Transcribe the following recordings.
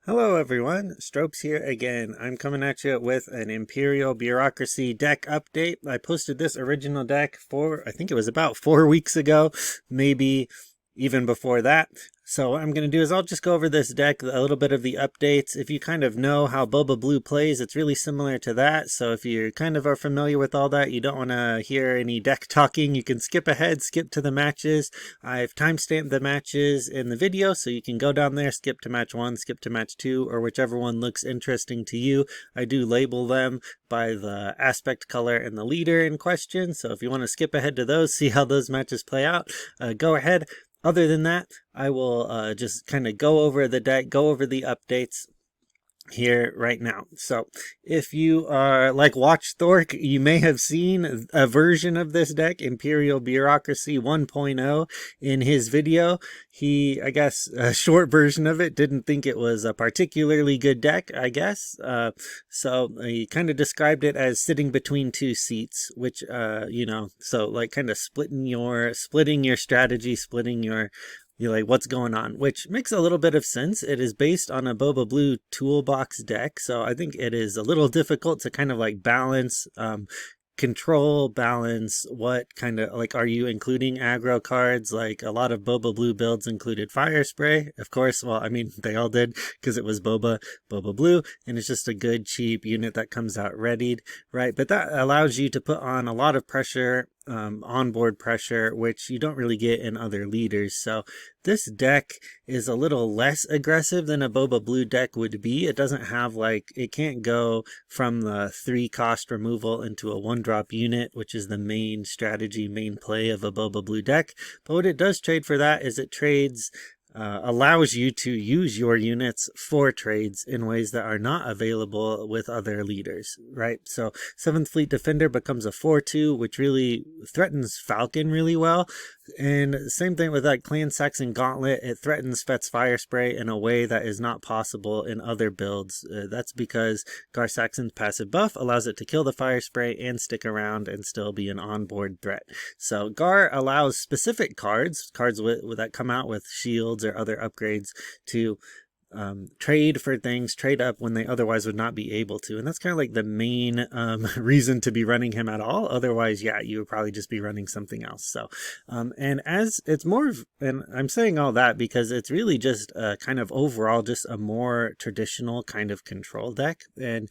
Hello everyone, Stropes here again. I'm coming at you with an Imperial Bureaucracy deck update. I posted this original deck I think it was about 4 weeks ago, maybe even before that. So what I'm going to do is I'll just go over this deck, a little bit of the updates. If you kind of know how Boba Blue plays, it's really similar to that. So if you kind of are familiar with all that, you don't want to hear any deck talking, you can skip ahead, skip to the matches. I've timestamped the matches in the video, so you can go down there, skip to match 1, skip to match 2, or whichever one looks interesting to you. I do label them by the aspect color and the leader in question, so if you want to skip ahead to those, see how those matches play out, go ahead. Other than that, I will just kind of go over the deck, go over the updates here right now. So if you are like Watch Thork, you may have seen a version of this deck, Imperial Bureaucracy 1.0, in his video. He, I guess, a short version of it, didn't think it was a particularly good deck, I guess. So he kind of described it as sitting between two seats, which, so like kind of splitting your strategy, splitting your you're like, what's going on? Which makes a little bit of sense. It is based on a Boba Blue toolbox deck, so I think it is a little difficult to kind of like balance control, balance what kind of like, are you including aggro cards? Like a lot of Boba Blue builds included Fire Spray, of course. Well, I mean, they all did because it was Boba Blue, and it's just a good cheap unit that comes out readied, right? But that allows you to put on a lot of pressure, onboard pressure, which you don't really get in other leaders. So this deck is a little less aggressive than a Boba Blue deck would be. It doesn't have like, it can't go from the 3 cost removal into a 1-drop unit, which is the main strategy, main play of a Boba Blue deck. But what it does trade for that is it trades allows you to use your units for trades in ways that are not available with other leaders, right? So 7th Fleet Defender becomes a 4/2, which really threatens Falcon really well. And same thing with that Clan Saxon Gauntlet, it threatens Fett's Fire Spray in a way that is not possible in other builds. That's because Gar Saxon's passive buff allows it to kill the Fire Spray and stick around and still be an onboard threat. So Gar allows specific cards that come out with shields or other upgrades to trade for things, trade up when they otherwise would not be able to. And that's kind of like the main reason to be running him at all. Otherwise, yeah, you would probably just be running something else. So, and as it's more, and I'm saying all that because it's really just kind of overall just a more traditional kind of control deck. And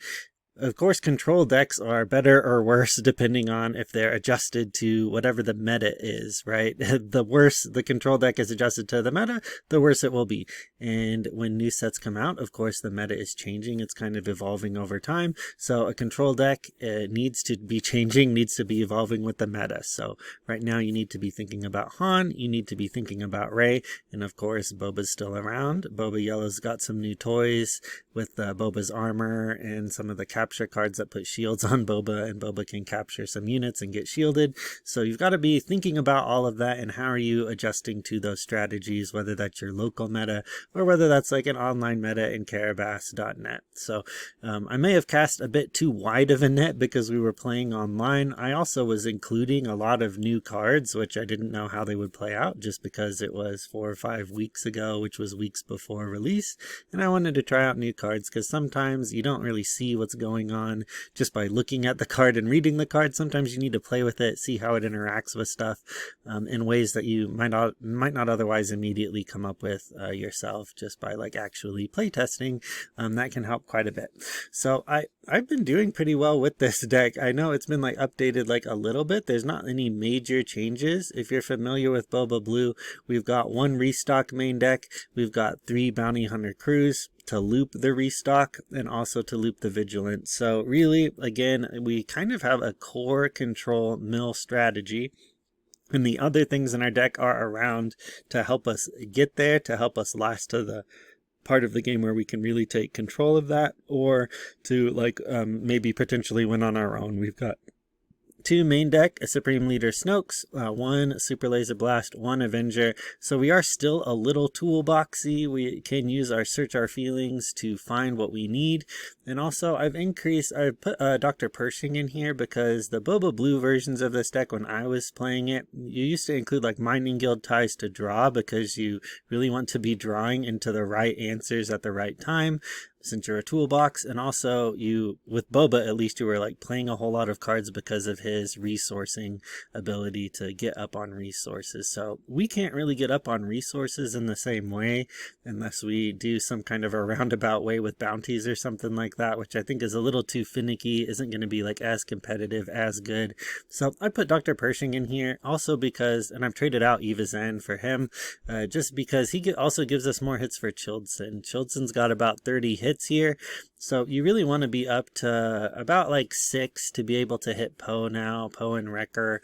of course, control decks are better or worse depending on if they're adjusted to whatever the meta is, right? The worse the control deck is adjusted to the meta, the worse it will be. And when new sets come out, of course, the meta is changing. It's kind of evolving over time. So a control deck needs to be changing, needs to be evolving with the meta. So right now you need to be thinking about Han, you need to be thinking about Rey, and of course, Boba's still around. Boba Yellow's got some new toys with Boba's armor and some of the capture cards that put shields on Boba, and Boba can capture some units and get shielded. So you've got to be thinking about all of that and how are you adjusting to those strategies, whether that's your local meta or whether that's like an online meta in Karabast.net. So I may have cast a bit too wide of a net because we were playing online. I also was including a lot of new cards, which I didn't know how they would play out just because it was 4 or 5 weeks ago, which was weeks before release. And I wanted to try out new cards because sometimes you don't really see what's going on just by looking at the card and reading the card. Sometimes you need to play with it, see how it interacts with stuff in ways that you might not otherwise immediately come up with yourself just by like actually play testing. That can help quite a bit. So I've been doing pretty well with this deck. I know it's been like updated like a little bit. There's not any major changes. If you're familiar with Boba Blue, we've got 1 restock main deck. We've got 3 bounty hunter crews to loop the restock and also to loop the vigilant. So really, again, we kind of have a core control mill strategy. And the other things in our deck are around to help us get there, to help us last to the part of the game where we can really take control of that, or to like maybe potentially win on our own. We've got 2 main deck, a Supreme Leader Snoke's, 1 Super Laser Blast, 1 Avenger. So we are still a little toolboxy. We can use our Search Our Feelings to find what we need. And also I've put Dr. Pershing in here because the Boba Blue versions of this deck, when I was playing it, you used to include like Mining Guild ties to draw because you really want to be drawing into the right answers at the right time, since you're a toolbox. And also you, with Boba at least, you were like playing a whole lot of cards because of his resourcing ability to get up on resources. So we can't really get up on resources in the same way unless we do some kind of a roundabout way with bounties or something like that, which I think is a little too finicky, isn't going to be like as competitive, as good. So I put Dr. Pershing in here also because, and I've traded out Eva Zen for him, just because he also gives us more hits for Childson. Childson's got about 30 hits here, so you really want to be up to about like 6 to be able to hit Poe now, Poe and Wrecker.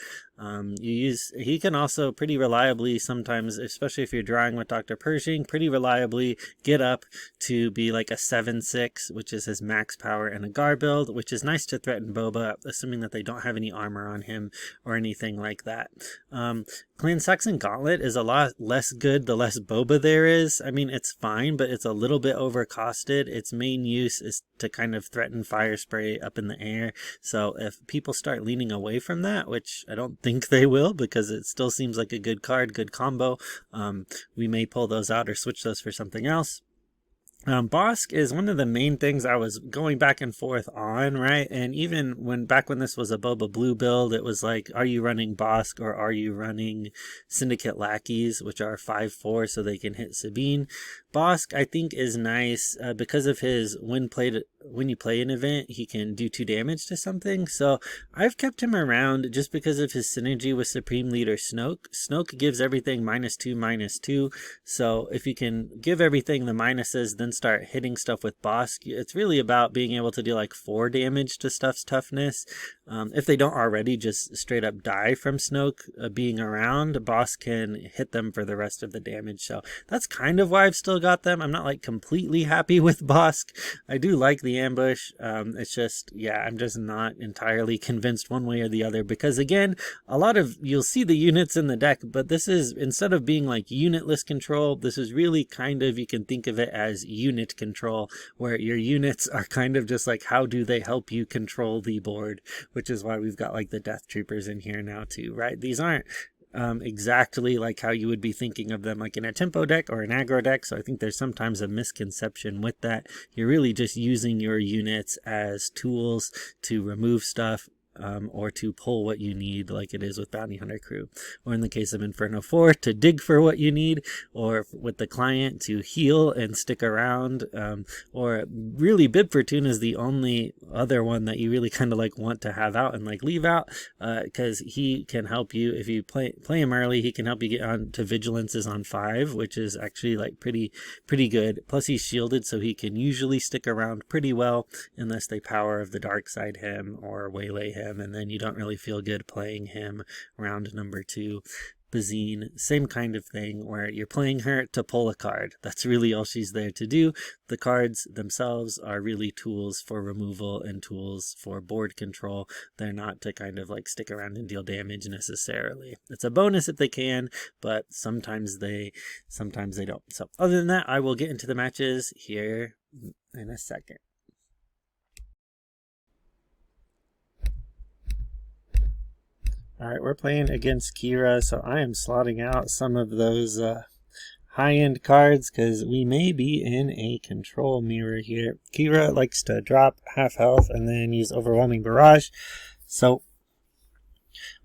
He can also pretty reliably sometimes, especially if you're drawing with Dr. Pershing, pretty reliably get up to be like a 7/6, which is his max power in a Gar build, which is nice to threaten Boba, assuming that they don't have any armor on him or anything like that. Clan Saxon Gauntlet is a lot less good the less Boba there is. I mean, it's fine, but it's a little bit overcosted. Its main use is to kind of threaten fire spray up in the air. So if people start leaning away from that, which I don't think they will because it still seems like a good card, good combo, we may pull those out or switch those for something else. Bosk is one of the main things I was going back and forth on, right? And even back when this was a Boba Blue build, it was like, are you running Bosk or are you running Syndicate Lackeys, which are 5/4 so they can hit Sabine? Bosk, I think, is nice because of his when you play an event, he can do 2 damage to something. So I've kept him around just because of his synergy with Supreme Leader Snoke. Snoke gives everything -2/-2. So if you can give everything the minuses, then start hitting stuff with Bosk, it's really about being able to do like 4 damage to stuff's toughness. If they don't already just straight up die from Snoke being around, Bosk can hit them for the rest of the damage. So that's kind of why I've still got them. I'm not like completely happy with Bosk. I do like the ambush. It's just, yeah, I'm just not entirely convinced one way or the other because again, you'll see the units in the deck, but this is, instead of being like unitless control, this is really kind of, you can think of it as unit control, where your units are kind of just like, how do they help you control the board, which is why we've got like the Death Troopers in here now too, right? These aren't exactly like how you would be thinking of them like in a tempo deck or an aggro deck. So I think there's sometimes a misconception with that. You're really just using your units as tools to remove stuff or to pull what you need, like it is with Bounty Hunter Crew, or in the case of Inferno 4, to dig for what you need, or with the client to heal and stick around, or really Bib Fortuna is the only other one that you really kind of like want to have out and like leave out, because he can help you if you play him early. He can help you get on to Vigilances on 5, which is actually like pretty good. Plus he's shielded, so he can usually stick around pretty well unless they Power of the Dark Side him or waylay him, and then you don't really feel good playing him round number 2. Bazine, same kind of thing, where you're playing her to pull a card. That's really all she's there to do. The cards themselves are really tools for removal and tools for board control. They're not to kind of like stick around and deal damage necessarily. It's a bonus if they can, but sometimes they don't. So other than that, I will get into the matches here in a second. Alright, we're playing against Qi'ra, so I am slotting out some of those high-end cards because we may be in a control mirror here. Qi'ra likes to drop half health and then use Overwhelming Barrage, so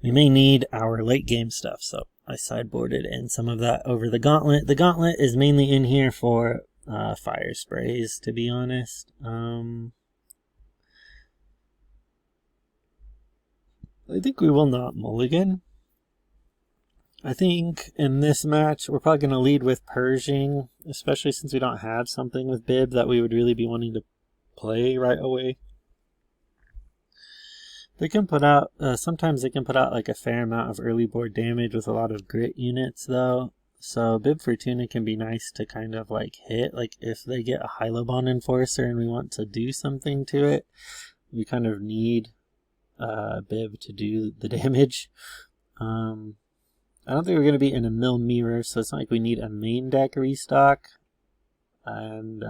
we may need our late game stuff. So I sideboarded in some of that over the Gauntlet. The Gauntlet is mainly in here for fire sprays, to be honest. I think we will not mulligan. I think in this match, we're probably going to lead with Pershing, especially since we don't have something with Bib that we would really be wanting to play right away. They can put out, sometimes they can put out like a fair amount of early board damage with a lot of grit units though. So Bib Fortuna can be nice to kind of like hit, like if they get a Hylobond Enforcer and we want to do something to it, we kind of need bib to do the damage. I don't think we're going to be in a mill mirror, so it's not like we need a main deck restock. And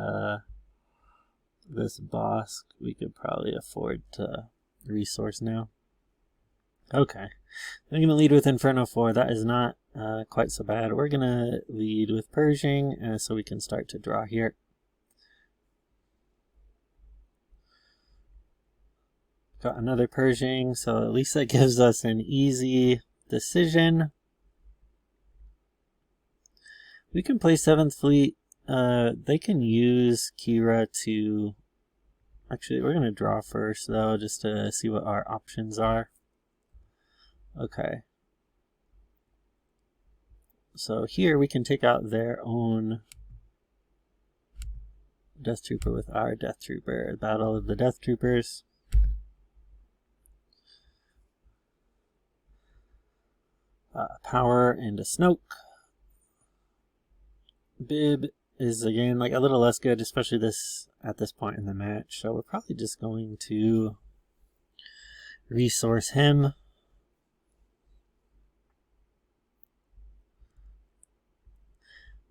this boss we could probably afford to resource now. Okay, I'm going to lead with Inferno 4. That is not quite so bad. We're going to lead with Pershing so we can start to draw here. Got another Pershing, so at least that gives us an easy decision. We can play 7th Fleet. They can use Qi'ra to... Actually, we're going to draw first, though, just to see what our options are. Okay. So here we can take out their own Death Trooper with our Death Trooper. Battle of the Death Troopers. Power and a Snoke. Bib is again like a little less good, especially at this point in the match. So we're probably just going to resource him.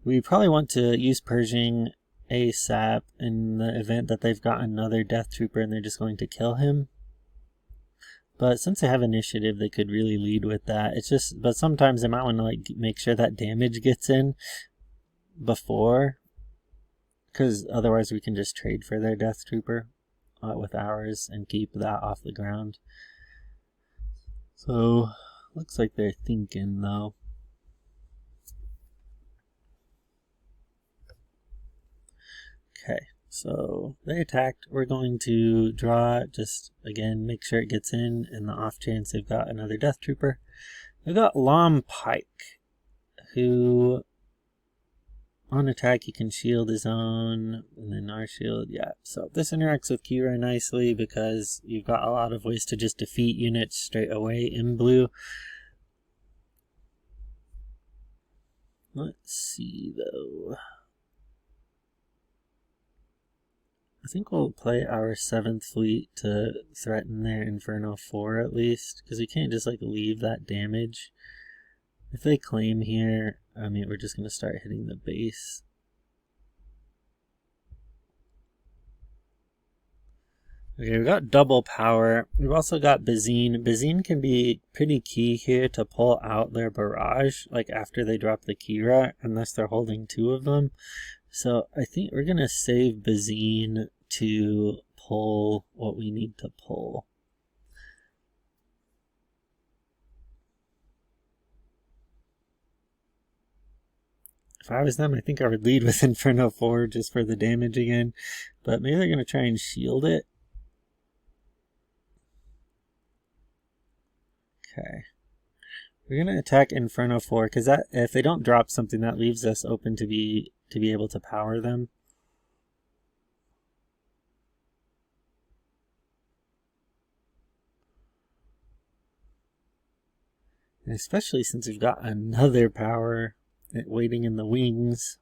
We probably want to use Pershing ASAP in the event that they've got another Death Trooper and they're just going to kill him. But since they have initiative, they could really lead with that. It's just, but sometimes they might want to like make sure that damage gets in before, because otherwise we can just trade for their Death Trooper with ours and keep that off the ground. So looks like they're thinking though. Okay, so they attacked. We're going to draw, just again make sure it gets in the off chance they've got another Death Trooper. We've got Lom Pike, who on attack he can shield his own, and then our shield, yeah. So this interacts with Qi'ra nicely because you've got a lot of ways to just defeat units straight away in blue. Let's see though. I think we'll play our 7th Fleet to threaten their Inferno 4 at least, because we can't just like leave that damage. If they claim here, I mean, we're just going to start hitting the base. Okay, we've got double power. We've also got Bazine. Bazine can be pretty key here to pull out their barrage, like after they drop the Qi'ra, unless they're holding 2 of them. So I think we're going to save Bazine to pull what we need to pull. If I was them, I think I would lead with Inferno 4 just for the damage again. But maybe they're going to try and shield it. Okay. We're going to attack Inferno 4 because that, if they don't drop something, that leaves us open to be able to power them. And especially since we've got another power waiting in the wings.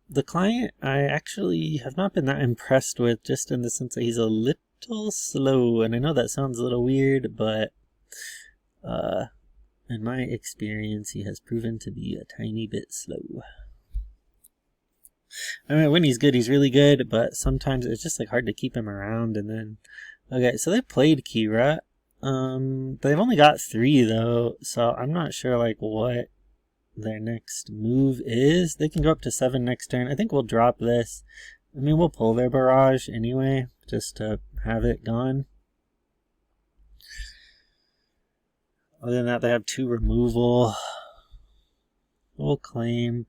The client I actually have not been that impressed with, just in the sense that he's a little slow. And I know that sounds a little weird, but in my experience, he has proven to be a tiny bit slow. I mean, when he's good, he's really good, but sometimes it's just like hard to keep him around. And then, okay, so they played Qi'ra. They've only got 3 though, so I'm not sure like what their next move is. They can go up to 7 next turn. I think we'll drop this. I mean, we'll pull their barrage anyway, just to have it gone. Other than that, they have 2 removal. We'll claim.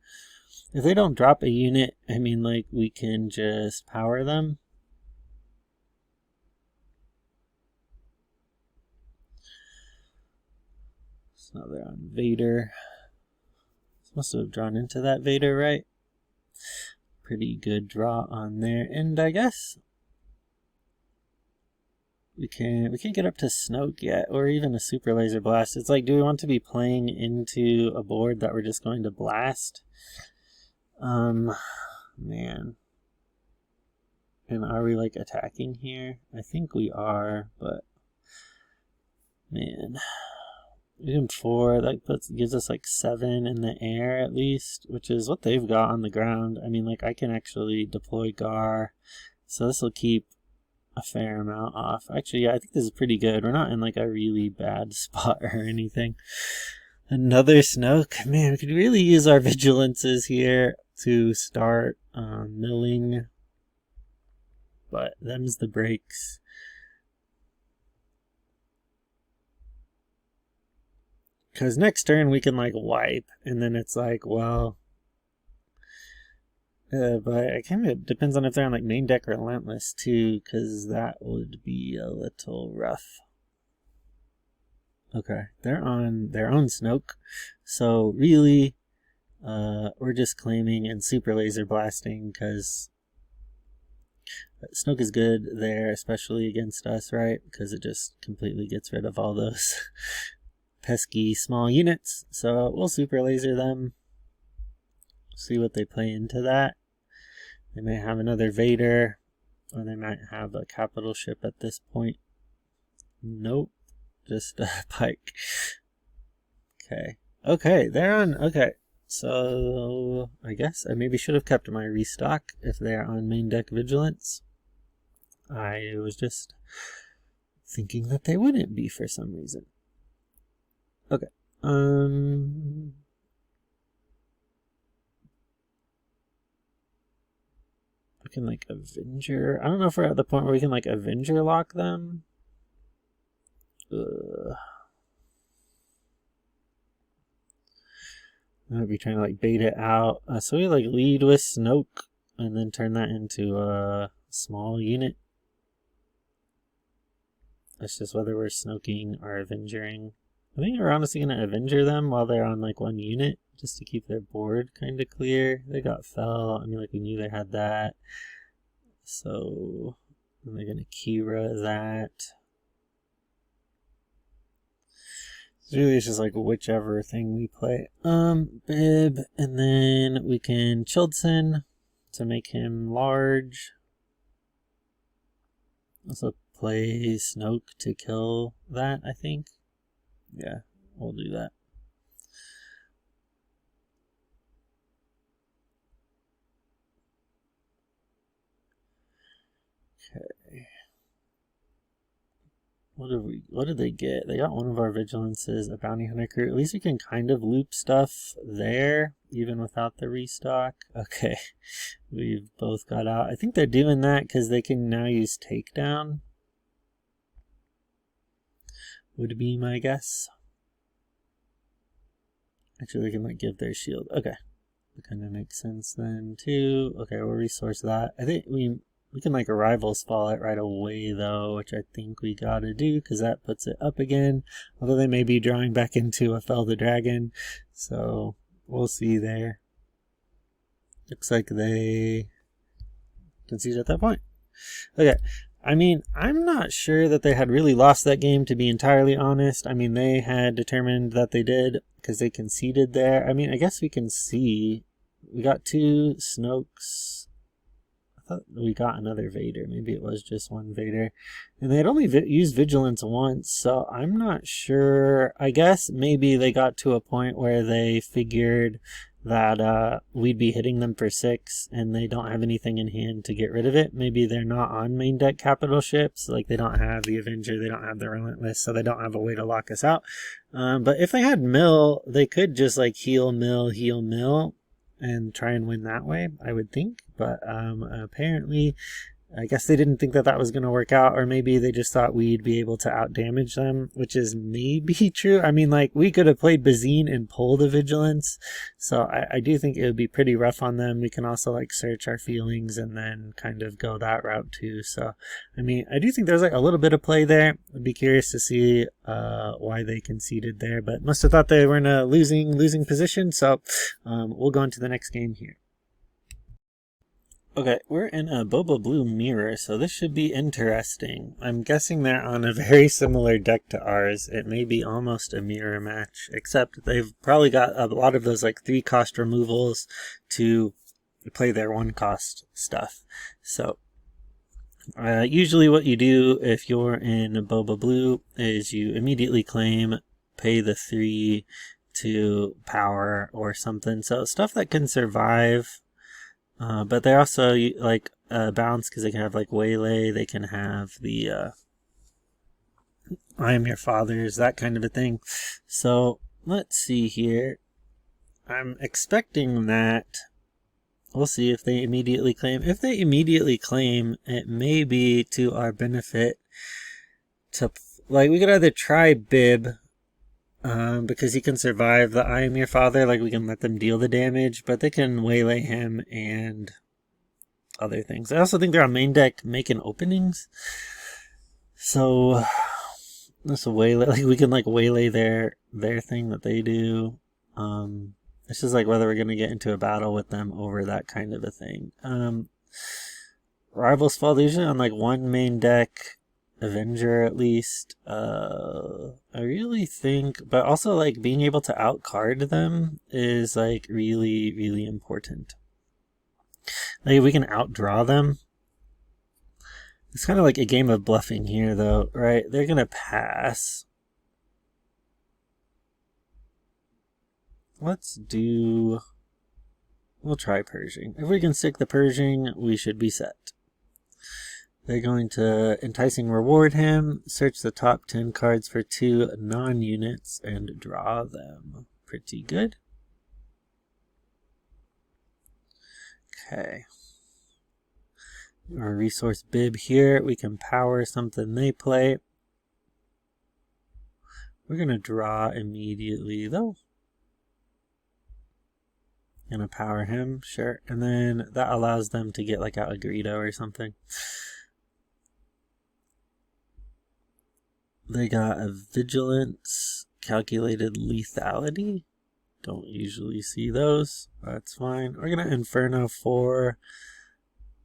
If they don't drop a unit, I mean, like, we can just power them. So they're on Vader. Must have drawn into that Vader, right? Pretty good draw on their end, I guess. We can't get up to Snoke yet, or even a super laser blast. It's like, do we want to be playing into a board that we're just going to blast? Man. And are we like attacking here? I think we are, but man, even 4, that gives us like 7 in the air at least, which is what they've got on the ground. I mean, like I can actually deploy Gar, so this will keep a fair amount off. Actually, yeah, I think this is pretty good. We're not in like a really bad spot or anything. Another Snoke. Man, we could really use our vigilances here to start milling, but them's the breaks. Because next turn we can like wipe, and then it's like, well, but it kind of depends on if they're on like main deck or Relentless too, because that would be a little rough. Okay, they're on their own Snoke, so really, we're just claiming and super laser blasting because Snoke is good there, especially against us, right? Because it just completely gets rid of all those pesky small units. So we'll super laser them. See what they play into that. They may have another Vader, or they might have a capital ship at this point. Nope, just a pike. Okay, they're on. Okay, so I guess I maybe should have kept my restock if they're on main deck vigilance. I was just thinking that they wouldn't be for some reason. Okay. We can like Avenger. I don't know if we're at the point where we can like Avenger lock them. I'd be trying to like bait it out. So we like lead with Snoke and then turn that into a small unit. That's just whether we're Snoking or Avengering. I think we're honestly going to Avenger them while they're on like one unit, just to keep their board kind of clear. They got fell. I mean, like we knew they had that. So they're going to Qi'ra that. So really it's just like whichever thing we play. Bib, and then we can Childson to make him large. Also play Snoke to kill that, I think. Yeah, we'll do that. Okay. What did they get? They got one of our vigilances, a bounty hunter crew. At least we can kind of loop stuff there, even without the restock. Okay. We've both got out. I think they're doing that because they can now use takedown. Would be my guess. Actually, they can like give their shield. Okay. That kind of makes sense then too. Okay, we'll resource that. I think we can like Arrivals fall it right away though, which I think we gotta do because that puts it up again. Although they may be drawing back into a Fell the Dragon. So we'll see there. Looks like they concede at that point. Okay. I mean, I'm not sure that they had really lost that game, to be entirely honest. I mean, they had determined that they did because they conceded there. I mean, I guess we can see. We got 2 Snokes. I thought we got another Vader. Maybe it was just one Vader. And they had only used Vigilance once, so I'm not sure. I guess maybe they got to a point where they figured that we'd be hitting them for 6 and they don't have anything in hand to get rid of it. Maybe they're not on main deck capital ships, like they don't have the Avenger, they don't have the Relentless, so they don't have a way to lock us out. But if they had mill, they could just like heal mill and try and win that way, I would think. But apparently I guess they didn't think that that was going to work out, or maybe they just thought we'd be able to out-damage them, which is maybe true. I mean, like, we could have played Bazine and pulled a Vigilance, so I do think it would be pretty rough on them. We can also, like, search our feelings and then kind of go that route, too. So, I mean, I do think there's, like, a little bit of play there. I'd be curious to see why they conceded there, but must have thought they were in a losing position, so we'll go on to the next game here. Okay, we're in a Boba Blue mirror, so this should be interesting. I'm guessing they're on a very similar deck to ours. It may be almost a mirror match, except they've probably got a lot of those like 3-cost removals to play their 1-cost stuff. So Usually what you do if you're in Boba Blue is you immediately claim, pay the 3 to power or something. So stuff that can survive, but they also like bounce because they can have like waylay, they can have the I am your father's, that kind of a thing. So let's see here. I'm expecting that. We'll see if they immediately claim. If they immediately claim, it may be to our benefit to, like, we could either try Bib, because he can survive the I am your father, like we can let them deal the damage, but they can waylay him and other things. I also think they're on main deck making openings. So this waylay, like we can like waylay their thing that they do. It's just like whether we're going to get into a battle with them over that kind of a thing. Rivals fall usually on like one main deck, Avenger at least. I really think, but also like being able to outcard them is like really, really important. Like if we can outdraw them. It's kind of like a game of bluffing here though, right? They're going to pass. We'll try Pershing. If we can stick the Pershing, we should be set. They're going to Enticing Reward him, search the top 10 cards for 2 non-units, and draw them. Pretty good. Okay. Our resource Bib here, we can power something they play. We're going to draw immediately though. Gonna power him, sure. And then that allows them to get like out a Greedo or something. They got a Vigilance, Calculated Lethality. Don't usually see those. That's fine. We're gonna Inferno 4.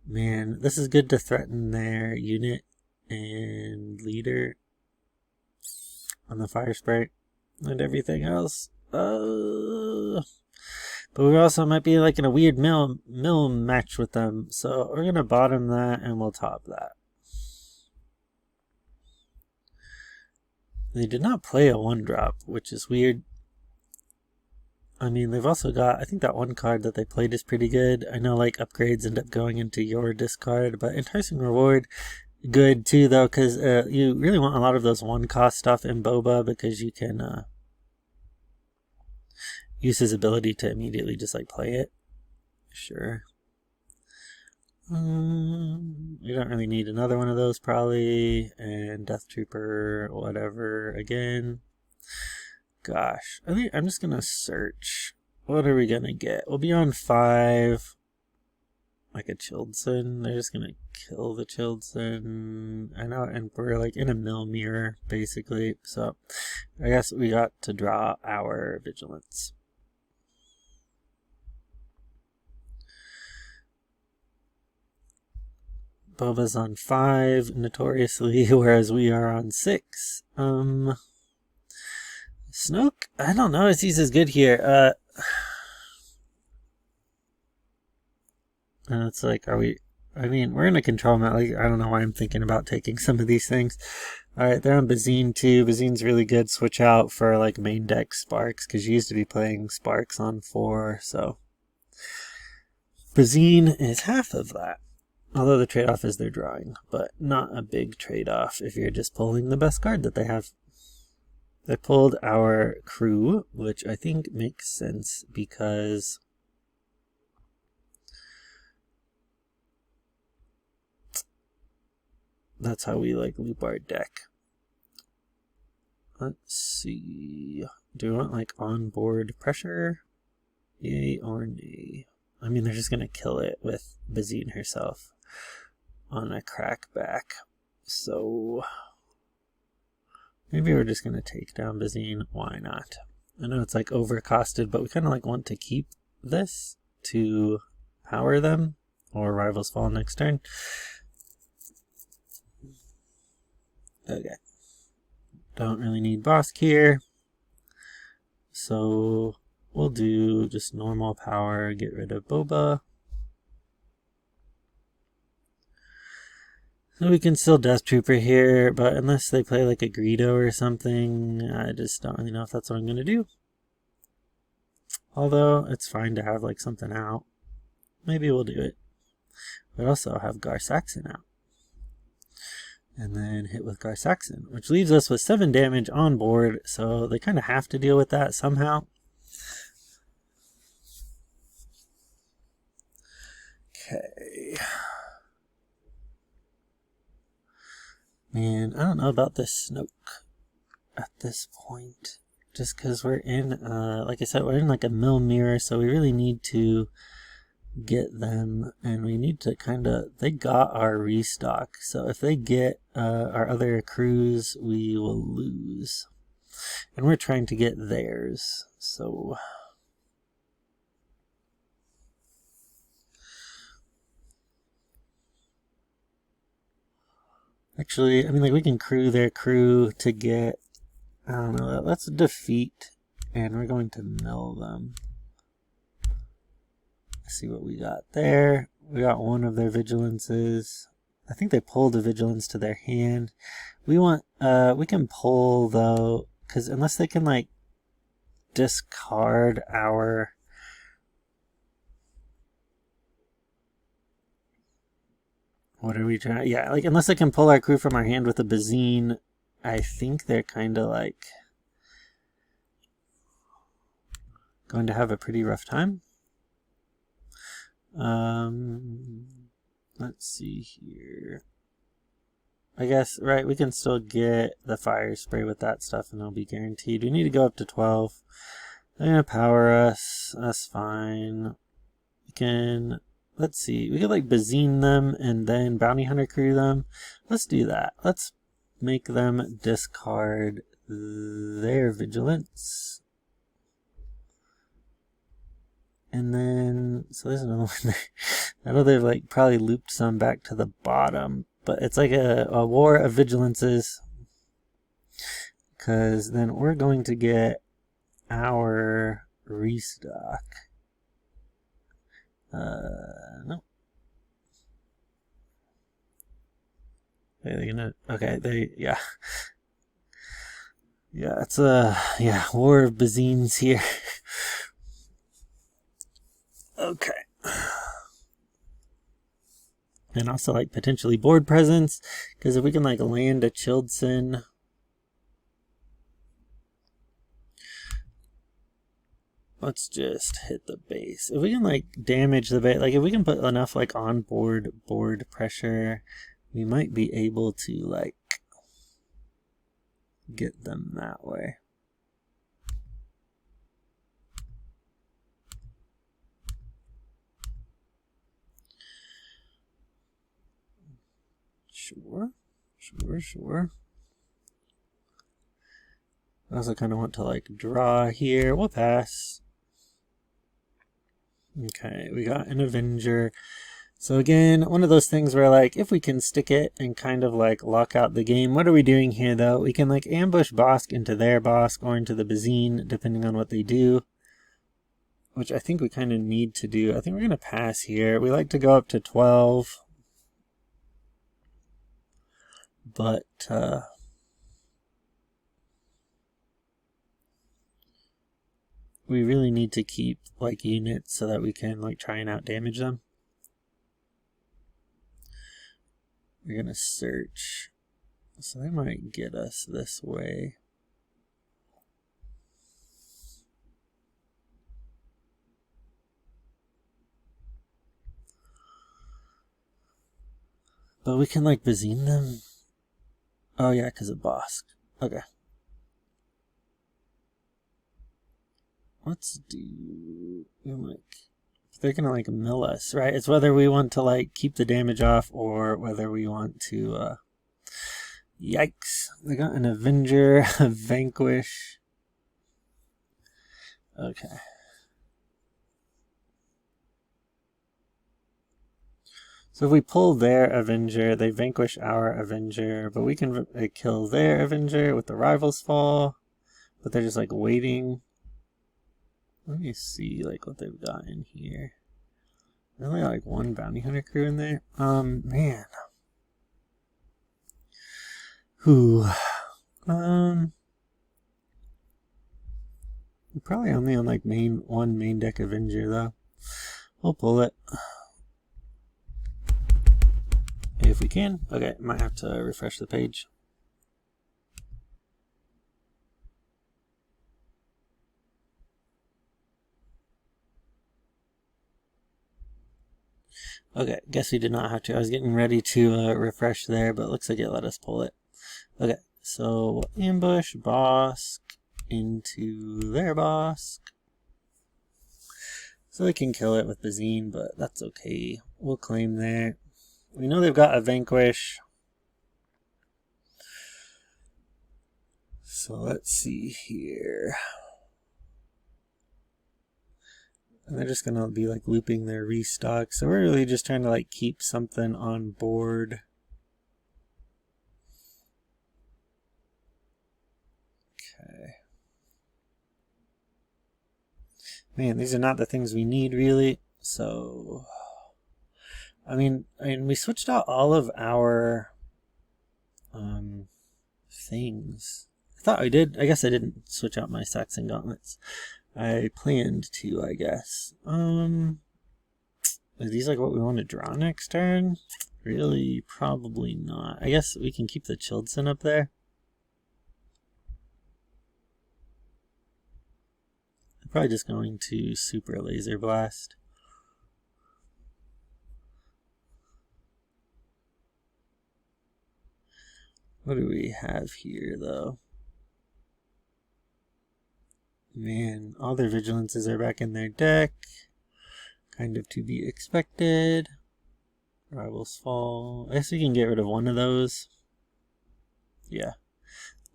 Man, this is good to threaten their unit and leader on the fire sprite and everything else. But we also might be like in a weird mill match with them. So we're going to bottom that and we'll top that. They did not play a 1-drop, which is weird. I mean, they've also got, I think that one card that they played is pretty good. I know like upgrades end up going into your discard, but Enticing Reward, good too though, because you really want a lot of those 1-cost stuff in Boba because you can use his ability to immediately just like play it. Sure. We don't really need another one of those probably. And Death Trooper, whatever, again. Gosh, I think I'm just gonna search. What are we gonna get? We'll be on 5. Like a Childson. They're just gonna kill the Childson. I know, and we're like in a mill mirror, basically. So I guess we got to draw our Vigilance. Boba's on 5, notoriously, whereas we are on 6. Snoke? I don't know if he's as good here. And it's like, we're in a control map. Like, I don't know why I'm thinking about taking some of these things. Alright, they're on Bazine too. Bazine's really good. Switch out for like main deck Sparks, because you used to be playing Sparks on 4, so. Bazine is half of that. Although the trade-off is their drawing, but not a big trade-off if you're just pulling the best card that they have. They pulled our crew, which I think makes sense because that's how we like loop our deck. Let's see. Do we want like onboard pressure? Yay or nay? I mean, they're just gonna kill it with Bazine herself on a crackback. So maybe we're just gonna take down Bazine. Why not? I know it's like overcosted, but we kind of like want to keep this to power them or rivals fall next turn. Okay. Don't really need Bosk here. So we'll do just normal power, get rid of Boba. So we can still Death Trooper here, but unless they play like a Greedo or something, I just don't really know if that's what I'm going to do. Although, it's fine to have like something out. Maybe we'll do it. We also have Gar Saxon out. And then hit with Gar Saxon, which leaves us with 7 damage on board, so they kind of have to deal with that somehow. Okay. Man, I don't know about this Snoke at this point. Just because we're in, like I said, we're in like a mill mirror, so we really need to get them, and we need to kind of, they got our restock, so if they get our other crews, we will lose. And we're trying to get theirs, so... Actually, I mean, like, we can crew their crew to get, I don't know, let's defeat, and we're going to mill them. Let's see what we got there. We got one of their vigilances. I think they pulled a vigilance to their hand. We want, we can pull, though, because unless they can, like, discard our... What are we trying? Yeah, like, unless they can pull our crew from our hand with a Bazine, I think they're kind of like going to have a pretty rough time. Let's see here. I guess, right, we can still get the fire spray with that stuff and it'll be guaranteed. We need to go up to 12. They're going to power us. That's fine. We can... Let's see, we could like Bazine them and then Bounty Hunter crew them. Let's do that. Let's make them discard their vigilance. And then, so there's another one there. I know they've like probably looped some back to the bottom, but it's like a war of vigilances. Because then we're going to get our restock. No. They're gonna, okay, yeah. Yeah, it's a, yeah, war of Bazines here. Okay. And also, like, potentially board presence, because if we can, like, land a Childson... Let's just hit the base. If we can, like, damage the base, like, if we can put enough, like, on-board board pressure, we might be able to, like, get them that way. Sure. I also kind of want to, like, draw here. We'll pass. Okay, we got an Avenger. So again, one of those things where, like, if we can stick it and kind of, like, lock out the game. What are we doing here, though? We can, like, ambush Bosk into their Bosk or into the Bazine, depending on what they do. Which I think we kind of need to do. I think we're going to pass here. We like to go up to 12. But, we really need to keep, like, units so that we can, like, try and out-damage them. We're gonna search. So they might get us this way. But we can, like, Bazine them. Oh, yeah, because of Bosk. Okay. Let's do, like, they're gonna, like, mill us, right? It's whether we want to, like, keep the damage off or whether we want to, yikes. They got an Avenger, a Vanquish. Okay. So if we pull their Avenger, they vanquish our Avenger, but we can kill their Avenger with the Rival's Fall, but they're just, like, waiting. Let me see, like, what they've got in here. There's only, like, one Bounty Hunter crew in there. Man. Who? We're probably only on like one main deck Avenger though. We'll pull it. If we can. Okay, might have to refresh the page. Okay, guess we did not have to. I was getting ready to refresh there, but it looks like it let us pull it. Okay, so ambush Bosk into their Bosk. So they can kill it with Bazine, but that's okay. We'll claim there. We know they've got a Vanquish. So let's see here. And they're just gonna be like looping their restock. So we're really just trying to like keep something on board. Okay. Man, these are not the things we need really. So I mean we switched out all of our things. I thought I did. I guess I didn't switch out my Saxon gauntlets. I planned to, I guess. Are these like what we want to draw next turn? Really, probably not. I guess we can keep the Childson up there. I'm probably just going to Super Laser Blast. What do we have here, though? Man, all their Vigilances are back in their deck. Kind of to be expected. Rivals Fall. I guess we can get rid of one of those. Yeah.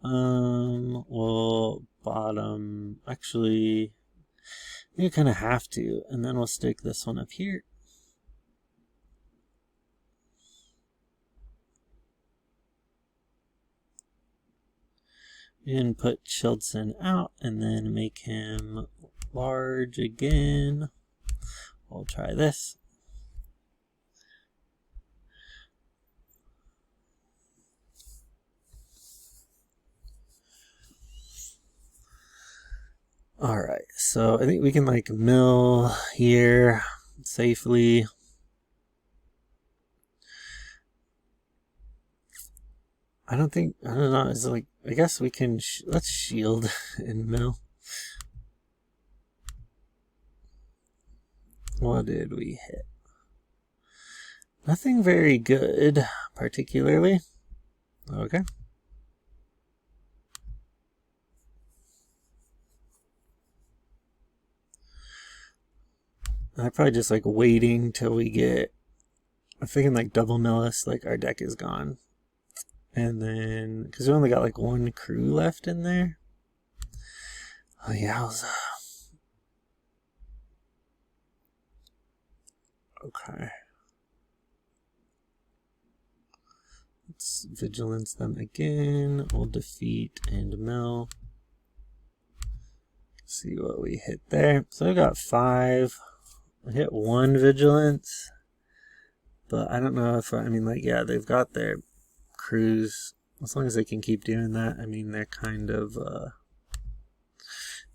We'll bottom. Actually, you kind of have to. And then we'll stick this one up here. And put Childson out and then make him large again. We'll try this. Alright, so I think we can like mill here safely. I don't know, it's like, I guess we can, let's shield and mill. What did we hit? Nothing very good, particularly. Okay. I'm probably just like waiting till we get, I'm thinking like double mill us, like our deck is gone. And then, because we only got like one crew left in there. Oh, yowza. Okay. Let's vigilance them again. We'll defeat and mill. See what we hit there. So we got 5. We hit 1 vigilance. But I don't know if, I mean, like, yeah, they've got their crews. As long as they can keep doing that, I mean, they're kind of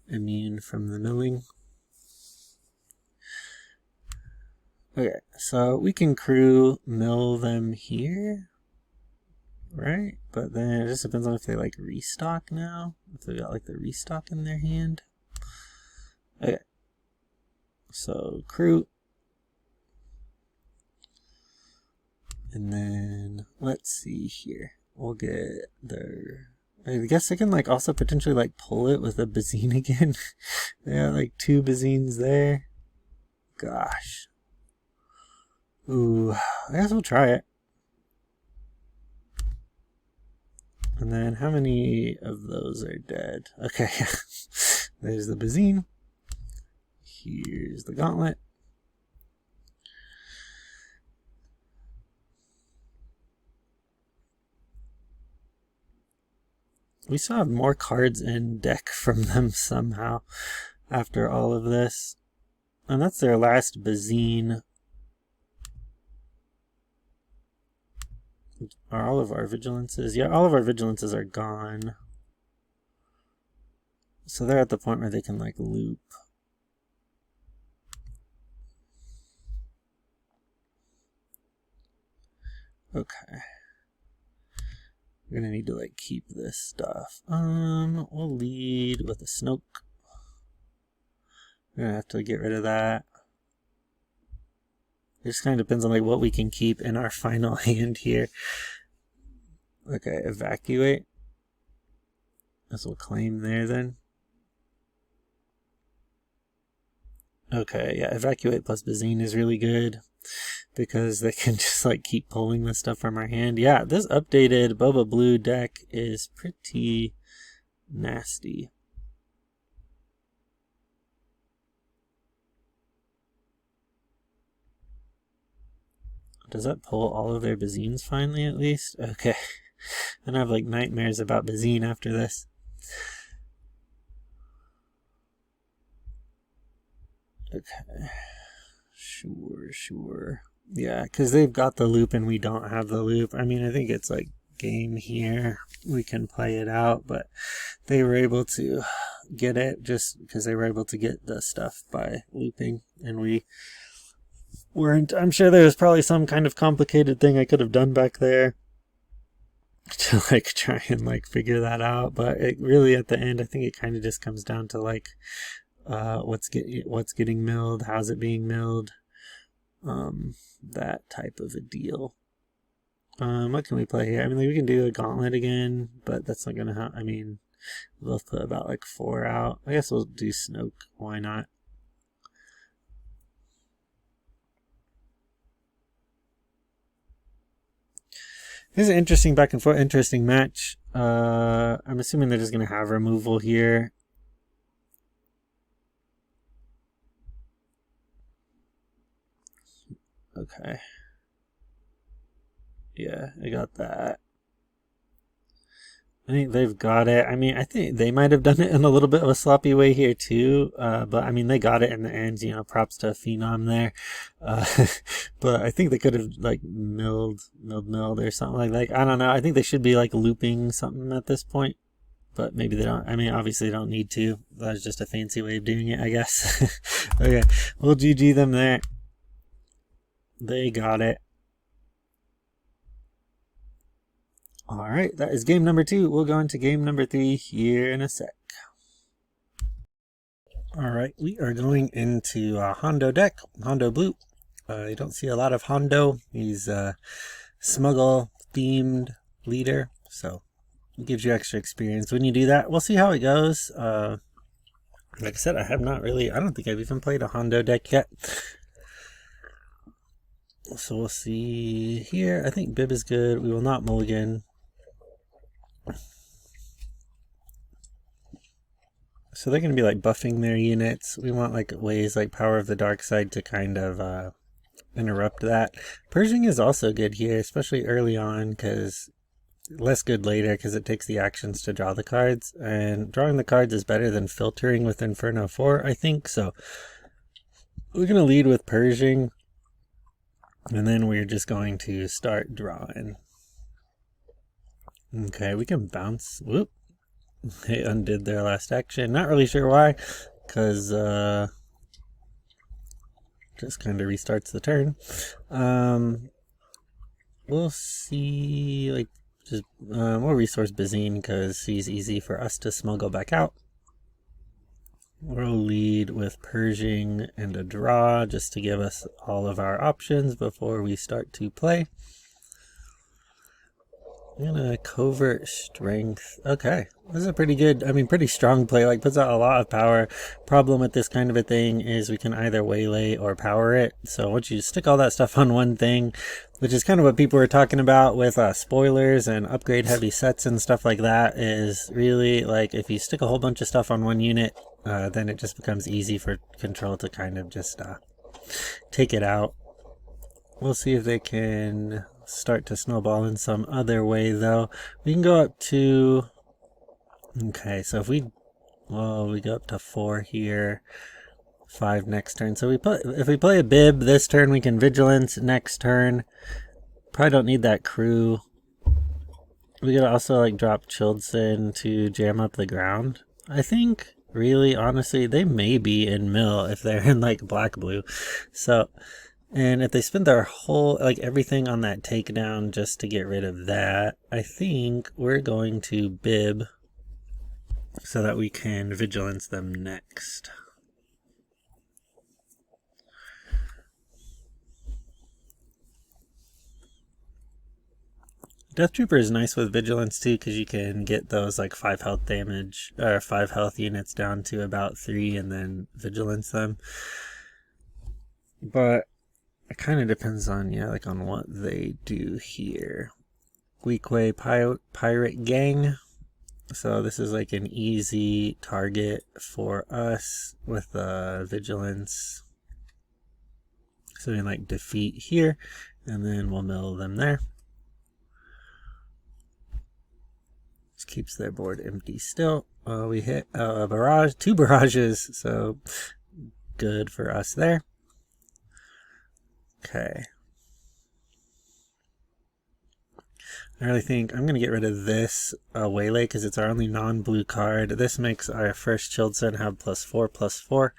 immune from the milling. Okay, so we can crew mill them here, right? But then it just depends on if they like restock now, if they got like the restock in their hand. Okay, so crew, and then let's see here. We'll get their, I guess I can like also potentially like pull it with a Bazine again. Yeah, like 2 Bazines there. Gosh. Ooh, I guess we'll try it. And then how many of those are dead? Okay, there's the Bazine. Here's the Gauntlet. We still have more cards in deck from them somehow after all of this. And that's their last Bazine. Are all of our vigilances? Yeah, all of our vigilances are gone. So they're at the point where they can like loop. Okay. We're gonna need to like keep this stuff. We'll lead with a Snoke. We're gonna have to get rid of that. It just kind of depends on like what we can keep in our final hand here. Okay, evacuate. This will claim there then. Okay, yeah, evacuate plus Bazine is really good because they can just like keep pulling the stuff from our hand. Yeah, this updated Boba Blue deck is pretty nasty. Does that pull all of their Bazines finally at least? Okay. And I have like nightmares about Bazine after this. Okay. Sure. Yeah, because they've got the loop and we don't have the loop. I mean, I think it's like game here. We can play it out, but they were able to get it just because they were able to get the stuff by looping, and we weren't. I'm sure there was probably some kind of complicated thing I could have done back there to like try and like figure that out, but it really at the end I think it kind of just comes down to like what's getting milled, how's it being milled, that type of a deal. What can we play here? I mean, like, we can do a gauntlet again, but that's not gonna help. I mean, we'll put about like 4 out. I guess we'll do Snoke, why not? This is an interesting back and forth, interesting match. I'm assuming they're just gonna have removal here. Okay. Yeah, I got that. I think they've got it. I mean, I think they might have done it in a little bit of a sloppy way here too. But I mean, they got it in the end. You know, props to Phenom there. But I think they could have like milled or something like that. I don't know. I think they should be like looping something at this point. But maybe they don't. I mean, obviously they don't need to. That's just a fancy way of doing it, I guess. Okay, we'll GG them there. They got it. Alright, that is game number 2. We'll go into game number 3 here in a sec. Alright, we are going into a Hondo deck, Hondo Blue. You don't see a lot of Hondo. He's a smuggle-themed leader, so it gives you extra experience when you do that. We'll see how it goes. Like I said, I don't think I've even played a Hondo deck yet. So we'll see here. I think Bib is good. We will not mulligan. So they're going to be like buffing their units. We want like ways like Power of the Dark Side to kind of interrupt that. Purging is also good here, especially early on, because less good later because it takes the actions to draw the cards. And drawing the cards is better than filtering with Inferno 4, I think. So we're going to lead with Purging. And then we're just going to start drawing. Okay, we can bounce. Whoop. They undid their last action. Not really sure why, because just kind of restarts the turn. We'll see, like, just we'll resource Bazine because he's easy for us to smuggle back out. We'll lead with Purging and a draw just to give us all of our options before we start to play. I'm gonna Covert Strength. Okay, this is a pretty good, I mean pretty strong play, like puts out a lot of power. Problem with this kind of a thing is we can either waylay or power it. So once you stick all that stuff on one thing, which is kind of what people were talking about with spoilers and upgrade heavy sets and stuff like that, is really like if you stick a whole bunch of stuff on one unit, then it just becomes easy for Control to kind of just take it out. We'll see if they can start to snowball in some other way though. We can go up to, okay, so if we go up to 4 here, 5 next turn. So if we play a Bib this turn, we can Vigilance next turn. Probably don't need that crew. We could also like drop Childson to jam up the ground. I think really honestly they may be in mill if they're in like black blue. So and if they spend their whole like everything on that takedown just to get rid of that, I think we're going to bib so that we can vigilance them next. Death Trooper is nice with vigilance too because you can get those like 5 health damage or 5 health units down to about 3 and then vigilance them. But it kind of depends on like on what they do here. Weequay Pirate Gang. So this is like an easy target for us with vigilance. So we can like defeat here and then we'll mill them there. Just keeps their board empty still. We hit a barrage, 2 barrages, so good for us there. Okay. I really think I'm going to get rid of this Waylay because it's our only non-blue card. This makes our first Childson have +4/+4,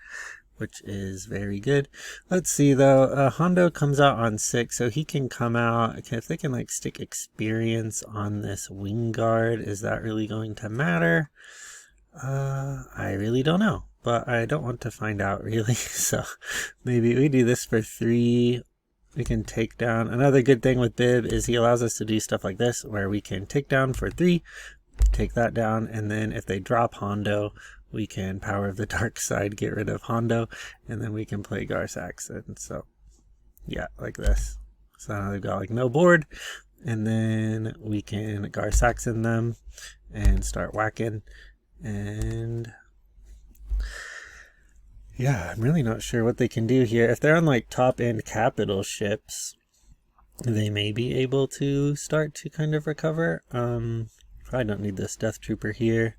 which is very good. Let's see though, Hondo comes out on 6, so he can come out. Okay, if they can like stick experience on this wing guard, is that really going to matter? I really don't know, but I don't want to find out really. So maybe we do this for 3. We can take down. Another good thing with Bib is he allows us to do stuff like this where we can take down for 3, take that down, and then if they drop Hondo, we can power of the dark side, get rid of Hondo, and then we can play Gar Saxon. So yeah, like this. So now they've got like no board, and then we can Gar Saxon them and start whacking. And yeah, I'm really not sure what they can do here. If they're on like top end capital ships, they may be able to start to kind of recover. Probably don't need this Death Trooper here.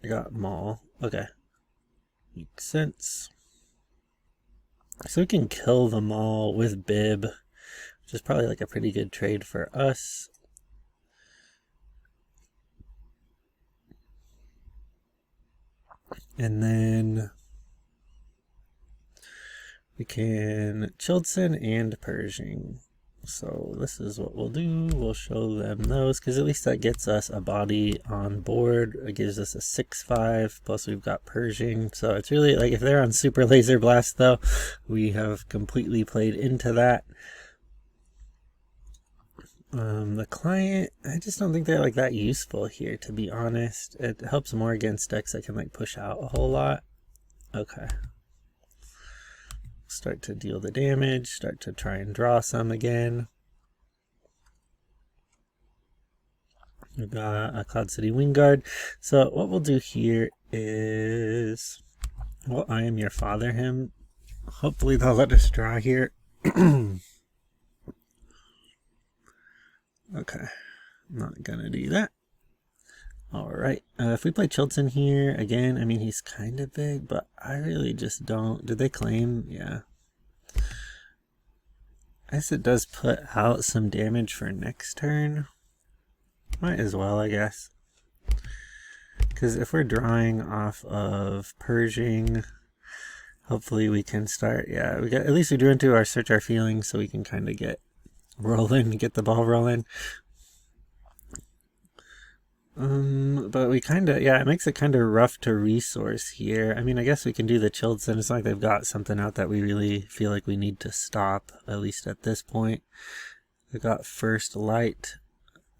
I got Maul. Okay. Makes sense. So we can kill the Maul with Bib, which is probably like a pretty good trade for us. And then we can Childson and Pershing. So this is what we'll do. We'll show them those because at least that gets us a body on board. It gives us a 6/5 plus we've got Pershing. So it's really like if they're on Super Laser Blast though, we have completely played into that. The client, I just don't think they're like that useful here, to be honest. It helps more against decks that can like push out a whole lot. Okay. Start to deal the damage, start to try and draw some again. We've got a Cloud City Wingguard. So what we'll do here is, well, I am your father him. Hopefully they'll let us draw here. Okay, not gonna do that. Alright, if we play Chilton here, again, I mean, he's kind of big, but I really just don't. Did they claim? Yeah. I guess it does put out some damage for next turn. Might as well, I guess. Because if we're drawing off of Pershing, hopefully we can start, yeah, we got, at least we drew into our Search Our Feelings, so we can kind of get rolling, get the ball rolling. But we kind of, yeah, it makes it kind of rough to resource here. I mean, I guess we can do the Childson. It's not like they've got something out that we really feel like we need to stop, at least at this point. We got First Light.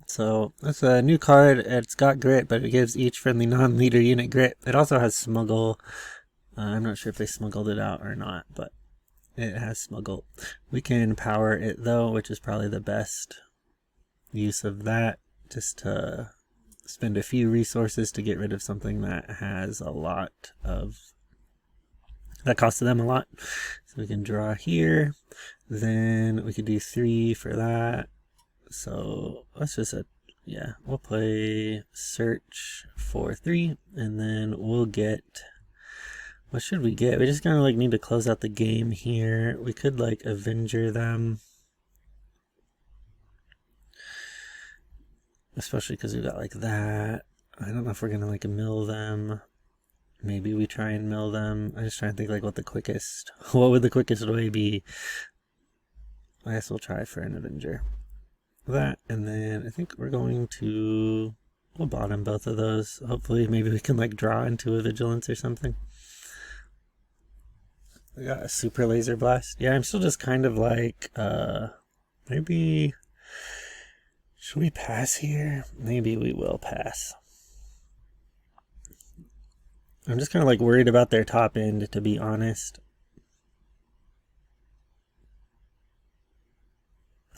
So that's a new card. It's got grit, but it gives each friendly non-leader unit grit. It also has smuggle. I'm not sure if they smuggled it out or not, but it has smuggle. We can power it though, which is probably the best use of that, just to spend a few resources to get rid of something that has a lot of, that costs them a lot. So we can draw here, then we could do 3 for that. So let's just, yeah, we'll play Search for 3, and then we'll get, what should we get? We just kind of like need to close out the game here. We could like Avenger them. especially because we got like that. I don't know if we're gonna like mill them. Maybe we try and mill them. I just try and think like what would the quickest way be? I guess we'll try for an Avenger. That, and then I think we're going to, we'll bottom both of those. Hopefully maybe we can like draw into a Vigilance or something. We got a super laser blast. Yeah, I'm still just kind of like, maybe, should we pass here? Maybe we will pass. I'm just kind of like worried about their top end, to be honest.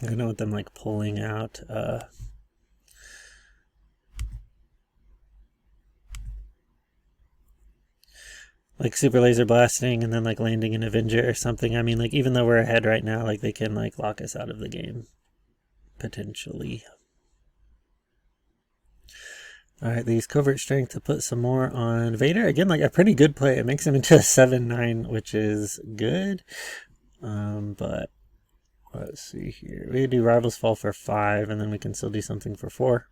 I don't want them like pulling out like super laser blasting and then like landing an Avenger or something. I mean, like even though we're ahead right now, like they can like lock us out of the game potentially. Alright, they use covert strength to put some more on Vader. Again, like a pretty good play. It makes him into a 7-9, which is good. But let's see here. We do Rivals Fall for 5, and then we can still do something for 4.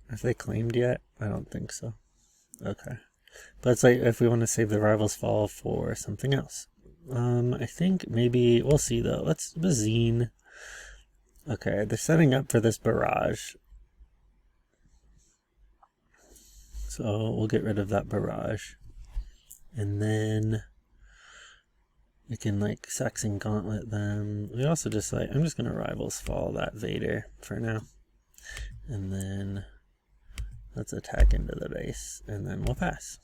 Have they claimed yet? I don't think so. Okay. But it's like if we want to save the Rivals Fall for something else. I think maybe, we'll see though. Let's Bazine. Okay, they're setting up for this barrage. So we'll get rid of that barrage. And then we can like Saxon Gauntlet them. We also just like, I'm just going to Rivals Fall that Vader for now. And then let's attack into the base. And then we'll pass.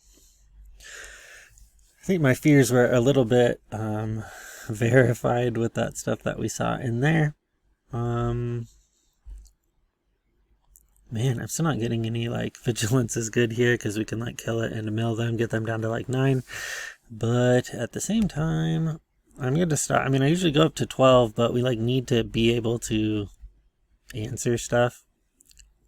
I think my fears were a little bit verified with that stuff that we saw in there. Man, I'm still not getting any, like, Vigilance is good here, because we can, like, kill it and mill them, get them down to, like, 9. But, at the same time, I'm going to start, I mean, I usually go up to 12, but we, like, need to be able to answer stuff.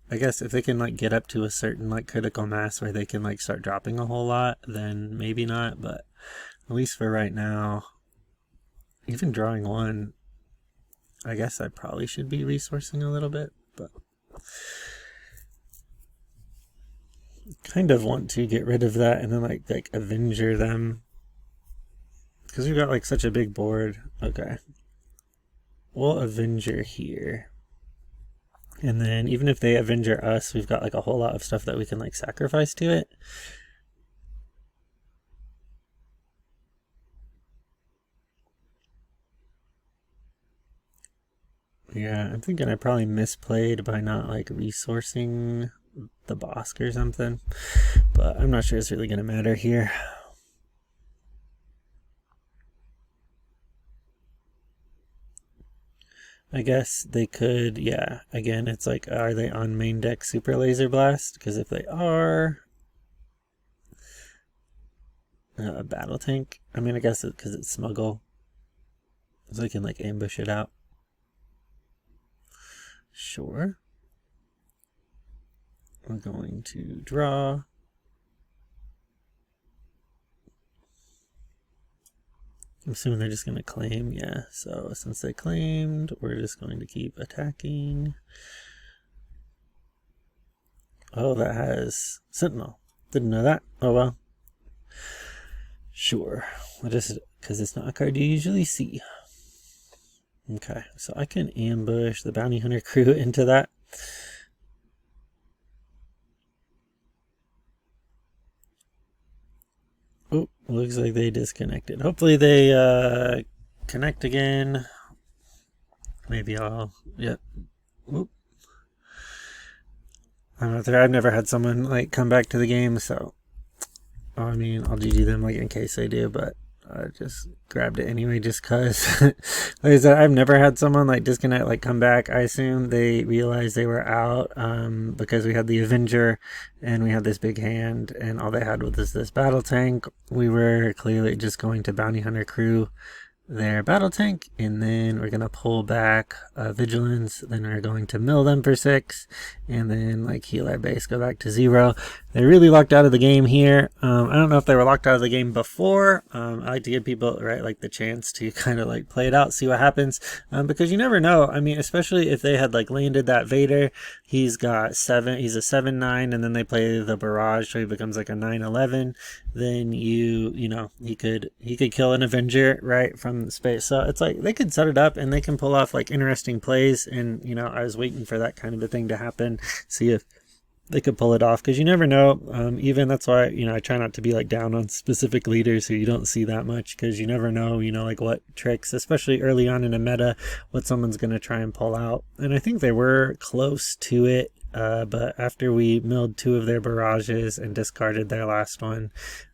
I guess if they can, like, get up to a certain, like, critical mass where they can, like, start dropping a whole lot, then maybe not, but at least for right now, even drawing 1, I guess I probably should be resourcing a little bit, but kind of want to get rid of that and then like Avenger them, because we've got like such a big board. Okay, we'll Avenger here, and then even if they Avenger us, we've got like a whole lot of stuff that we can like sacrifice to it. Yeah, I'm thinking I probably misplayed by not like resourcing the Bosk or something, but I'm not sure it's really going to matter here. I guess they could, yeah, again, it's like, are they on main deck Super Laser Blast? Because if they are, a Battle Tank, I mean, I guess it's because it's Smuggle, so we can like ambush it out. Sure. We're going to draw. I'm assuming they're just going to claim, yeah. So since they claimed, we're just going to keep attacking. Oh, that has Sentinel. Didn't know that. Oh well. Sure. We'll just, because it's not a card you usually see. Okay, so I can ambush the Bounty Hunter crew into that. Oh, looks like they disconnected. Hopefully they connect again. Maybe I'll, yep. Whoop. I'm not there. I've never had someone like come back to the game, so I mean, I'll GG them like in case they do, but I just grabbed it anyway just cause. Like I said, I've never had someone like disconnect, like come back. I assume they realized they were out because we had the Avenger and we had this big hand and all they had was this battle tank. We were clearly just going to Bounty Hunter crew their battle tank, and then we're gonna pull back Vigilance, then we're going to mill them for 6, and then like heal our base, go back to 0. They're really locked out of the game here. I don't know if they were locked out of the game before. I like to give people, right, like the chance to kind of like play it out, see what happens, because you never know. I mean, especially if they had like landed that Vader, he's got 7, he's a 7-9, and then they play the barrage, so he becomes like a 9-11. Then you know, he could kill an Avenger, right, from space. So it's like they could set it up and they can pull off like interesting plays. And you know, I was waiting for that kind of a thing to happen, see if they could pull it off, because you never know. Even that's why, you know, I try not to be like down on specific leaders who you don't see that much, because you never know, you know, like what tricks, especially early on in a meta, what someone's going to try and pull out. And I think they were close to it, but after we milled 2 of their barrages and discarded their last one,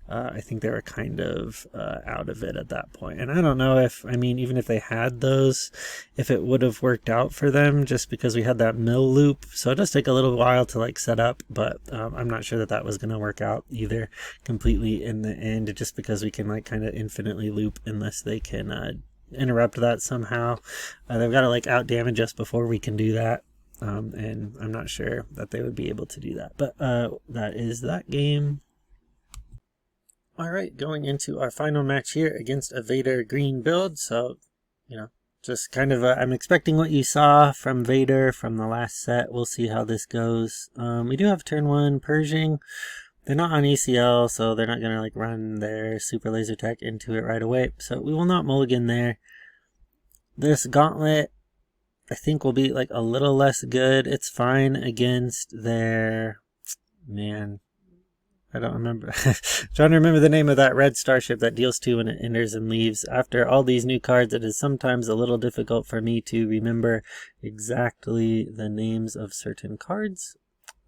I think they were kind of out of it at that point. And I don't know if, I mean, even if they had those, if it would have worked out for them, just because we had that mill loop. So it does take a little while to like set up, but I'm not sure that that was going to work out either completely in the end, just because we can like kind of infinitely loop unless they can interrupt that somehow. They've got to like out damage us before we can do that. And I'm not sure that they would be able to do that. But that is that game. Alright, going into our final match here against a Vader green build. So, you know, just kind of, I'm expecting what you saw from Vader from the last set. We'll see how this goes. We do have turn 1 Pershing. They're not on ECL, so they're not going to like run their super laser tech into it right away. So we will not mulligan there. This gauntlet, I think, will be like a little less good. It's fine against their, man, I don't remember. Trying to remember the name of that red starship that deals 2 when it enters and leaves. After all these new cards, it is sometimes a little difficult for me to remember exactly the names of certain cards.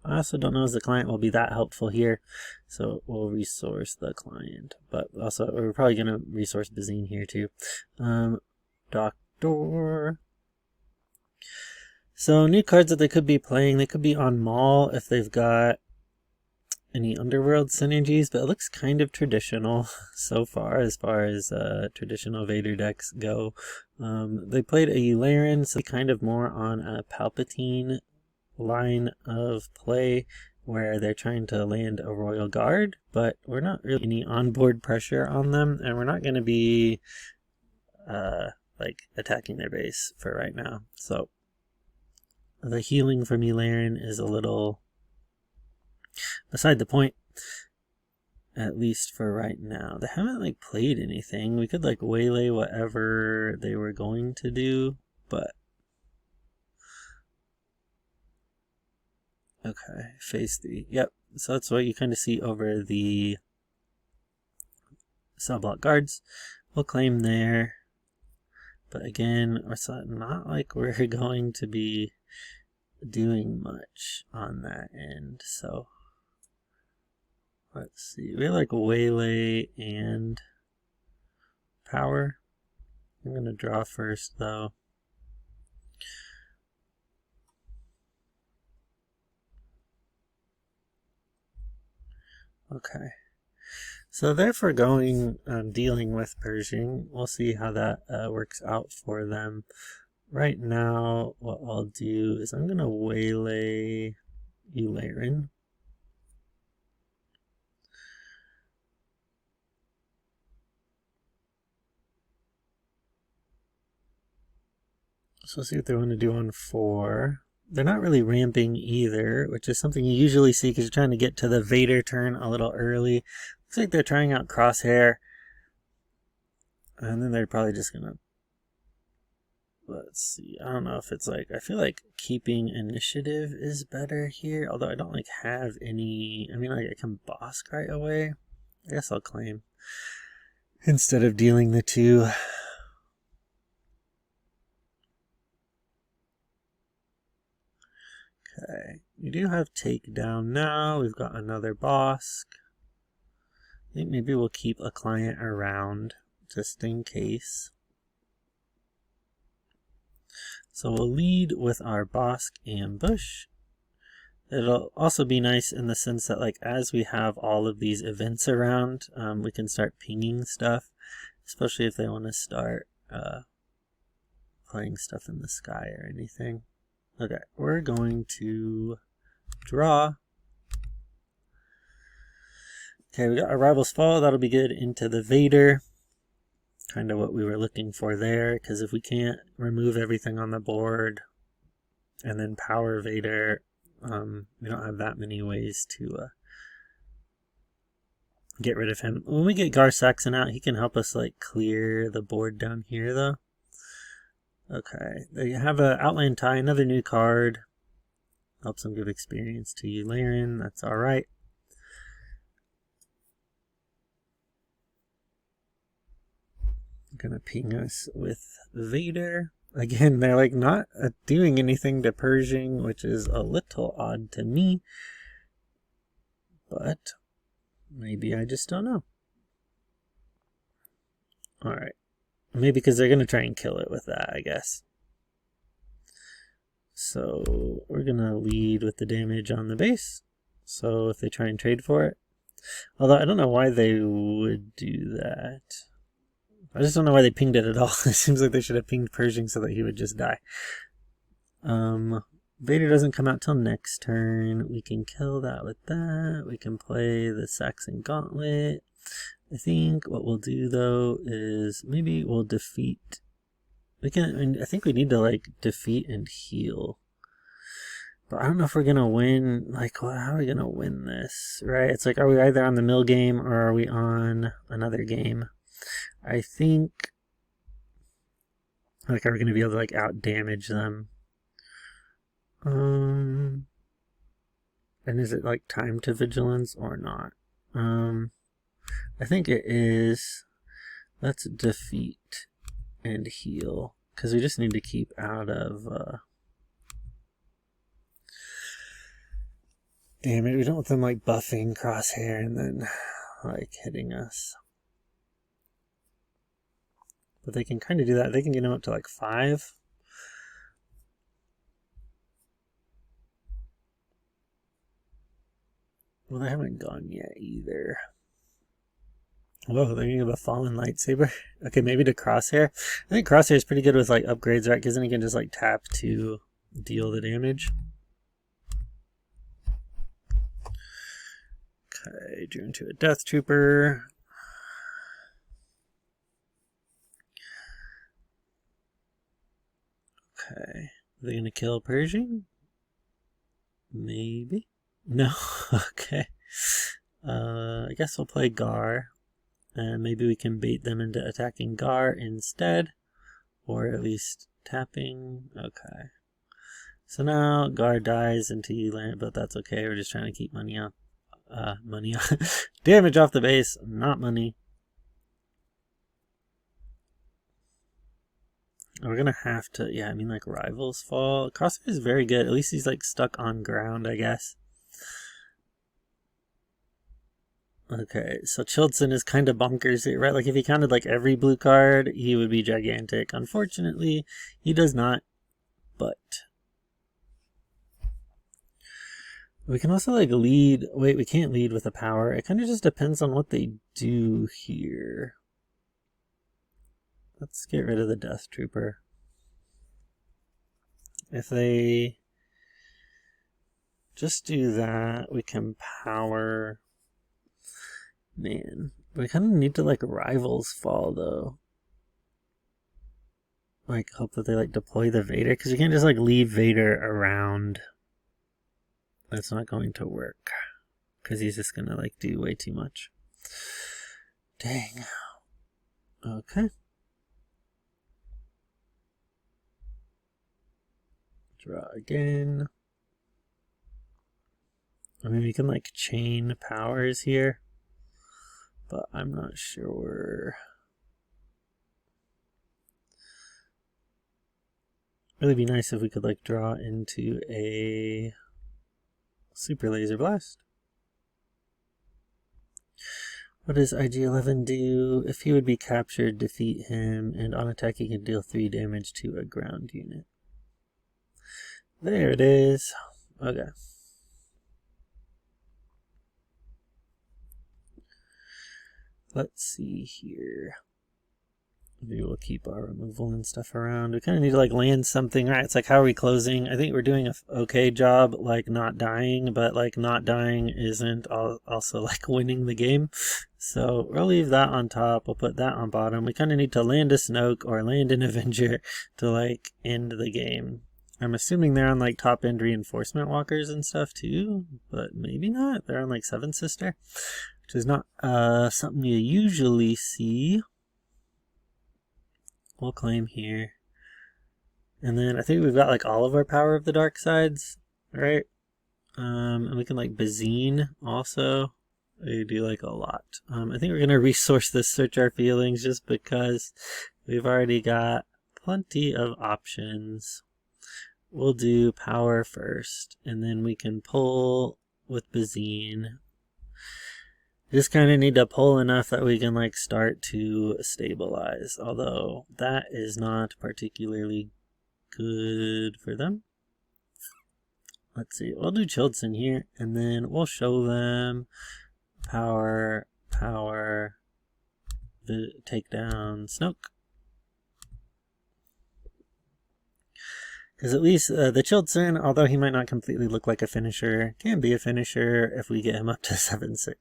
I also don't know if the client will be that helpful here, so we'll resource the client. But also, we're probably going to resource Bazine here too. Doctor. So new cards that they could be playing. They could be on Maul if they've got any underworld synergies, but it looks kind of traditional so far as traditional Vader decks go. They played a Yularen, so kind of more on a Palpatine line of play, where they're trying to land a Royal Guard, but we're not really any onboard pressure on them, and we're not going to be like attacking their base for right now. So the healing from Yularen is a little beside the point, at least for right now. They haven't like played anything. We could like waylay whatever they were going to do, but okay, phase 3. Yep. So that's what you kind of see over the cell block guards. We'll claim there, but again, it's not like we're going to be doing much on that end. So let's see. We like waylay and power. I'm going to draw first, though. Okay. So therefore going, dealing with Pershing. We'll see how that works out for them. Right now, what I'll do is I'm going to waylay Yularen. So let's see what they want to do on 4. They're not really ramping either, which is something you usually see because you're trying to get to the Vader turn a little early. Looks like they're trying out Crosshair. And then they're probably just going to, let's see, I don't know if it's like, I feel like keeping initiative is better here, although I don't like have any, I mean, like I can Bosk right away. I guess I'll claim instead of dealing the 2. Okay, we do have takedown now. We've got another Bosk. I think maybe we'll keep a client around just in case. So we'll lead with our Bosk ambush. It'll also be nice in the sense that, like, as we have all of these events around, we can start pinging stuff, especially if they want to start playing stuff in the sky or anything. Okay, we're going to draw. Okay, we got our Rivals Fall. That'll be good into the Vader. Kind of what we were looking for there, because if we can't remove everything on the board and then power Vader, we don't have that many ways to get rid of him. When we get Gar Saxon out, he can help us like clear the board down here though. Okay, they have a Outland Tie, another new card. Helps them give experience to you, Laren. That's alright. Gonna ping us with Vader. Again, they're like not doing anything to Pershing, which is a little odd to me. But maybe I just don't know. Alright. Maybe because they're gonna try and kill it with that, I guess. So we're gonna lead with the damage on the base. So if they try and trade for it. Although I don't know why they would do that. I just don't know why they pinged it at all. It seems like they should have pinged Pershing so that he would just die. Vader doesn't come out till next turn. We can kill that with that. We can play the Saxon Gauntlet. I think what we'll do though is maybe we'll defeat. I think we need to like defeat and heal. But I don't know if we're gonna win. Like, how are we gonna win this? Right? It's like, are we either on the mill game or are we on another game? I think, like, are we going to be able to, like, out-damage them? And is it, like, time to vigilance or not? I think it is. Let's defeat and heal, because we just need to keep out of, damn it, we don't want them, like, buffing Crosshair and then, like, hitting us. But they can kind of do that. They can get him up to like 5. Well, they haven't gone yet either. Whoa, they're going to give a Fallen Lightsaber. Okay, maybe to Crosshair. I think Crosshair is pretty good with like upgrades, right? Because then he can just like tap to deal the damage. Okay, drew into a Death Trooper. Okay. Are they going to kill Pershing? Maybe. No? Okay. I guess we'll play Gar. And maybe we can bait them into attacking Gar instead. Or at least tapping. Okay. So now Gar dies into you land, but that's okay. We're just trying to keep money up. Damage off the base, not money. We're gonna have to, yeah, I mean, like, Rivals Fall. Crosshair is very good. At least he's, like, stuck on ground, I guess. Okay, so Chilton is kind of bonkers here, right? Like, if he counted, like, every blue card, he would be gigantic. Unfortunately, he does not, but... We can also, like, lead... Wait, we can't lead with a power. It kind of just depends on what they do here. Let's get rid of the Death Trooper. If they just do that, we can power... Man, we kind of need to, like, Rivals Fall, though. Like, hope that they, like, deploy the Vader, because you can't just, like, leave Vader around. That's not going to work, because he's just gonna, like, do way too much. Dang. Okay. Draw again. I mean, we can, like, chain powers here, but I'm not sure. Really be nice if we could, like, draw into a Super Laser Blast. What does IG-11 do? If he would be captured, defeat him, and on attack he can deal 3 damage to a ground unit. There it is. Okay. Let's see here. Maybe we'll keep our removal and stuff around. We kind of need to like land something, right? It's like, how are we closing? I think we're doing a okay job, like not dying, but like not dying isn't also like winning the game. So we'll leave that on top. We'll put that on bottom. We kind of need to land a Snoke or land an Avenger to like end the game. I'm assuming they're on like top end reinforcement walkers and stuff too, but maybe not. They're on like Seven Sister, which is not something you usually see. We'll claim here. And then I think we've got like all of our power of the dark sides, right? And we can like Bazine also. We do like a lot. I think we're gonna resource this Search Our Feelings just because we've already got plenty of options. We'll do power first, and then we can pull with Bazine. Just kind of need to pull enough that we can like start to stabilize, although that is not particularly good for them. Let's see, we'll do Chilton here, and then we'll show them power, take down Snoke. Because at least the Chilton, although he might not completely look like a finisher, can be a finisher if we get him up to 7-6.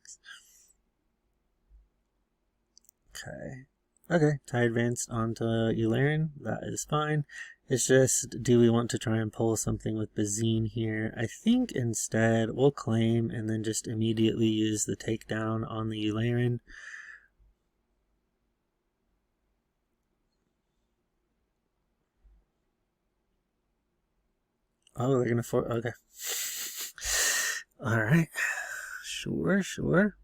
Okay, tie advanced onto Yularen. That is fine. It's just, do we want to try and pull something with Bazine here? I think instead we'll claim and then just immediately use the takedown on the Yularen. Oh, they're gonna okay. Alright. Sure.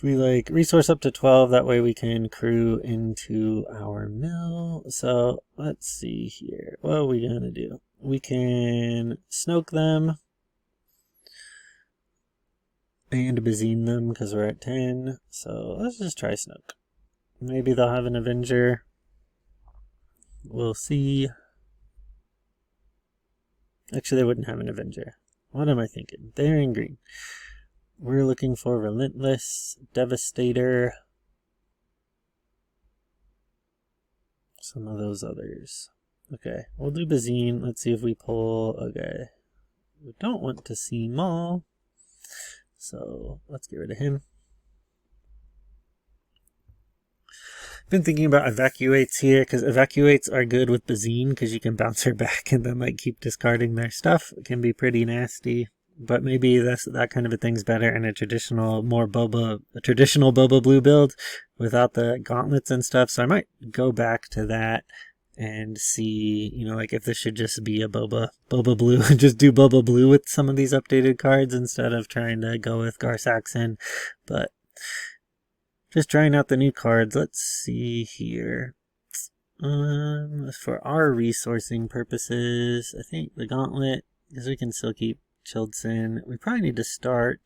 We like resource up to 12, that way we can crew into our mill. So let's see here. What are we gonna do? We can Snoke them and Bazine them because we're at 10. So let's just try Snoke. Maybe they'll have an Avenger. We'll see. Actually, they wouldn't have an Avenger. What am I thinking? They're in green. We're looking for Relentless, Devastator, some of those others. Okay, we'll do Bazine. Let's see if we pull. Okay, we don't want to see Maul, so let's get rid of him. Been thinking about Evacuates here, because Evacuates are good with Bazine, because you can bounce her back and then like keep discarding their stuff. It can be pretty nasty. But maybe that kind of a thing's better in a traditional Boba Blue build without the gauntlets and stuff. So I might go back to that and see, you know, like if this should just be a Boba Blue and just do Boba Blue with some of these updated cards instead of trying to go with Gar Saxon. But just trying out the new cards. Let's see here. For our resourcing purposes, I think the gauntlet, because we can still keep Chilton. We probably need to start.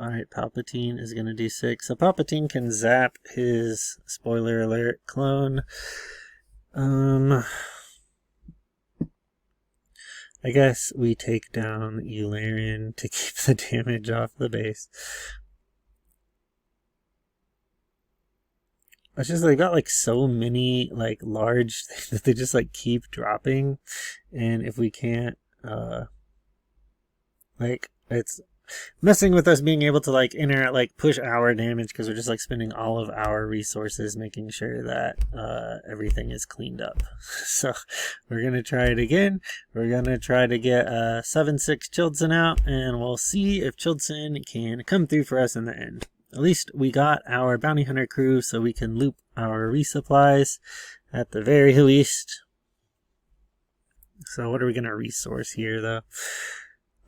Alright, Palpatine is going to do 6. So Palpatine can zap his, spoiler alert, clone. I guess we take down Yularen to keep the damage off the base. It's just they got like so many like large things that they just like keep dropping, and if we can't like, it's messing with us being able to like push our damage, because we're just like spending all of our resources making sure that everything is cleaned up. So we're gonna try it again. We're gonna try to get 7-6 Chilton out, and we'll see if Chilton can come through for us in the end. At least we got our bounty hunter crew, so we can loop our resupplies at the very least. So what are we gonna resource here though?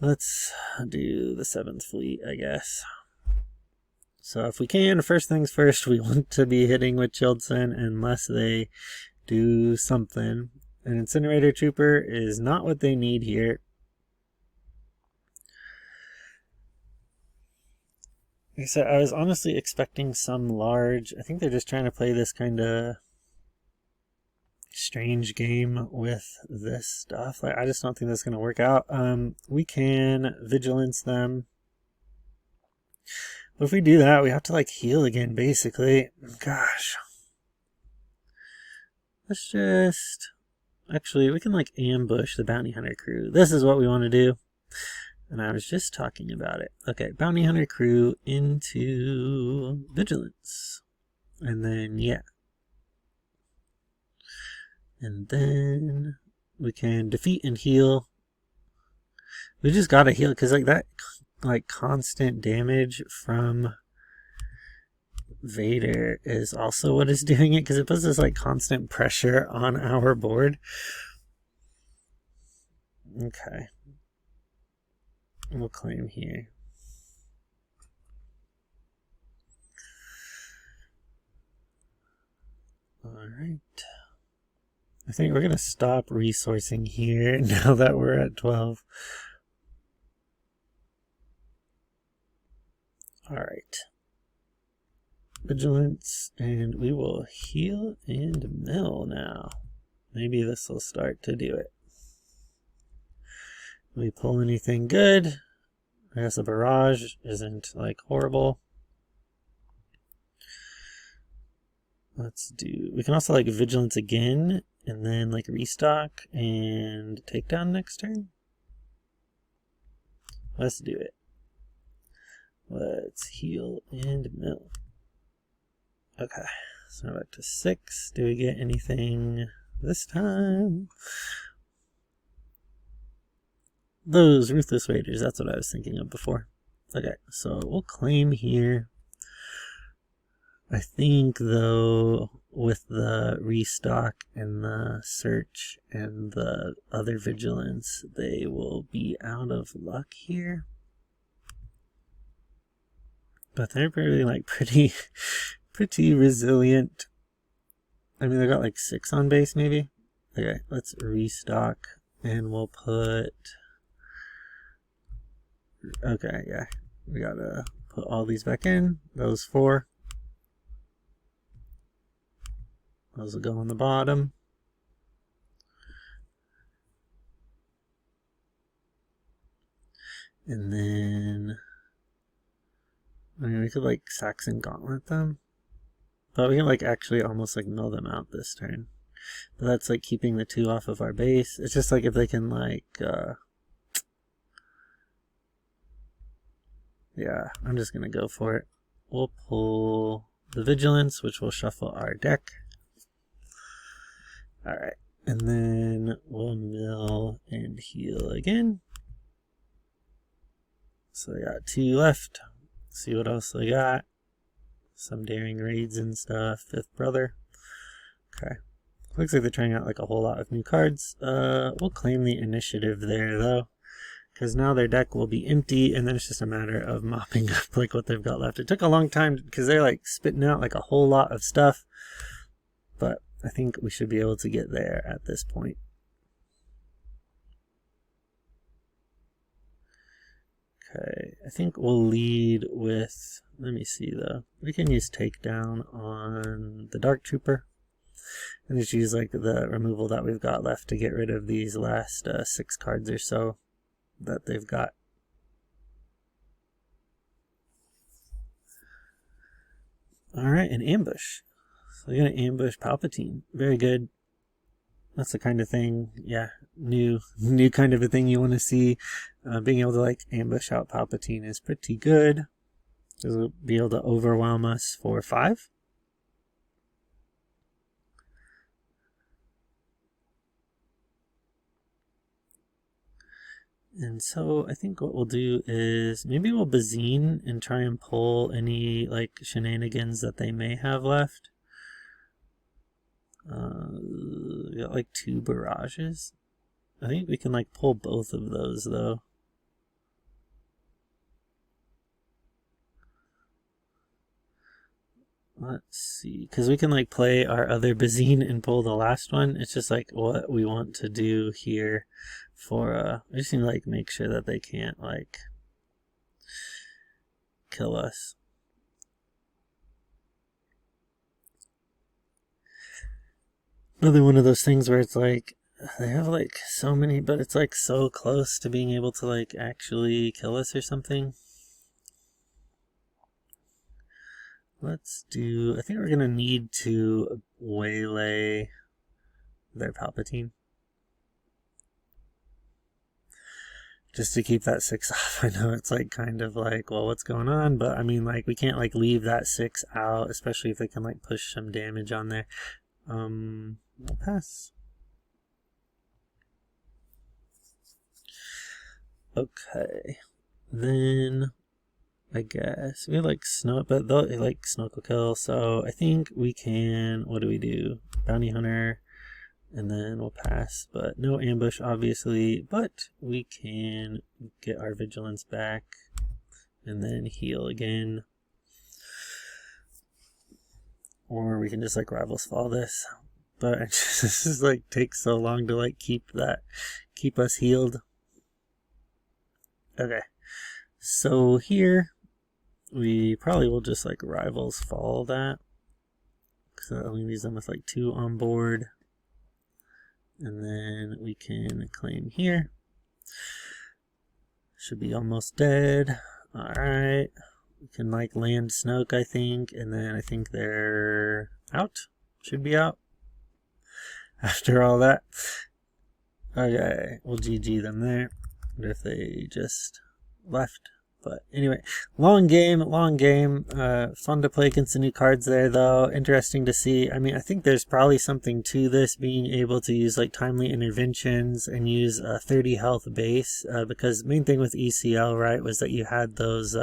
Let's do the 7th fleet, I guess. So if we can, first things first, we want to be hitting with Chilton unless they do something. An incinerator trooper is not what they need here. Like I said, I was honestly expecting some large. I think they're just trying to play this kind of strange game with this stuff. Like, I just don't think that's going to work out. We can vigilance them. But if we do that, we have to like heal again, basically. Gosh. Let's just... Actually, we can like ambush the bounty hunter crew. This is what we want to do. And I was just talking about it. Okay, bounty hunter crew into vigilance. And then, yeah. And then we can defeat and heal. We just gotta heal, because like that like constant damage from Vader is also what is doing it, because it puts this like constant pressure on our board. Okay. We'll claim here. Alright. I think we're going to stop resourcing here now that we're at 12. Alright. Vigilance, and we will heal and mill now. Maybe this will start to do it. We pull anything good. I guess a barrage isn't like horrible. Let's do... We can also like vigilance again and then like restock and takedown next turn. Let's do it. Let's heal and mill. Okay, so now back to 6. Do we get anything this time? Those Ruthless Raiders, that's what I was thinking of before. Okay, so we'll claim here. I think, though, with the restock and the search and the other vigilance, they will be out of luck here. But they're really, like, pretty resilient. I mean, they got, like, 6 on base, maybe? Okay, let's restock, and we'll put... Okay, yeah. We gotta put all these back in. Those 4. Those will go on the bottom. And then... I mean, we could, like, Saxon Gauntlet them. But we can, like, actually almost, like, mill them out this turn. But that's, like, keeping the 2 off of our base. It's just, like, if they can, like, yeah, I'm just gonna go for it. We'll pull the Vigilance, which will shuffle our deck. Alright, and then we'll mill and heal again. So we got 2 left. See what else we got. Some daring raids and stuff. 5th brother. Okay. Looks like they're trying out like a whole lot of new cards. We'll claim the initiative there though, because now their deck will be empty, and then it's just a matter of mopping up like what they've got left. It took a long time because they're like spitting out like a whole lot of stuff, but I think we should be able to get there at this point. Okay, I think we'll lead with, let me see though, we can use takedown on the Dark Trooper. And just use like the removal that we've got left to get rid of these last 6 cards or so that they've got. Alright, an ambush. So we're going to ambush Palpatine. Very good. That's the kind of thing, yeah, new kind of a thing you want to see. Being able to like ambush out Palpatine is pretty good. We'll be able to overwhelm us for 5. And so I think what we'll do is maybe we'll Bazine and try and pull any like shenanigans that they may have left. We got like 2 barrages. I think we can like pull both of those though. Let's see, because we can like play our other Bazine and pull the last one. It's just like what we want to do here for I just need to like make sure that they can't like kill us. Another one of those things where it's like they have like so many, but it's like so close to being able to like actually kill us or something. let's do, I think we're going to need to waylay their Palpatine. Just to keep that 6 off. I know it's like kind of like, well, what's going on? But I mean, like, we can't like leave that 6 out, especially if they can like push some damage on there. We'll pass. Okay. Then I guess we like snow, but they like Snorkel Kill, so I think we can, what do we do? Bounty Hunter. And then we'll pass, but no ambush, obviously. But we can get our vigilance back and then heal again. Or we can just like Rivals Fall this. But this is like takes so long to like keep us healed. Okay. So here we probably will just like Rivals Fall that. So that only leaves them with like 2 on board. And then we can claim here. Should be almost dead. Alright. We can like land Snoke, I think. And then I think they're out. Should be out. After all that. Okay. We'll GG them there. What if they just left? But anyway, long game. Fun to play against the new cards there, though. Interesting to see. I mean, I think there's probably something to this, being able to use like timely interventions and use a 30 health base, because the main thing with ECL, right, was that you had those,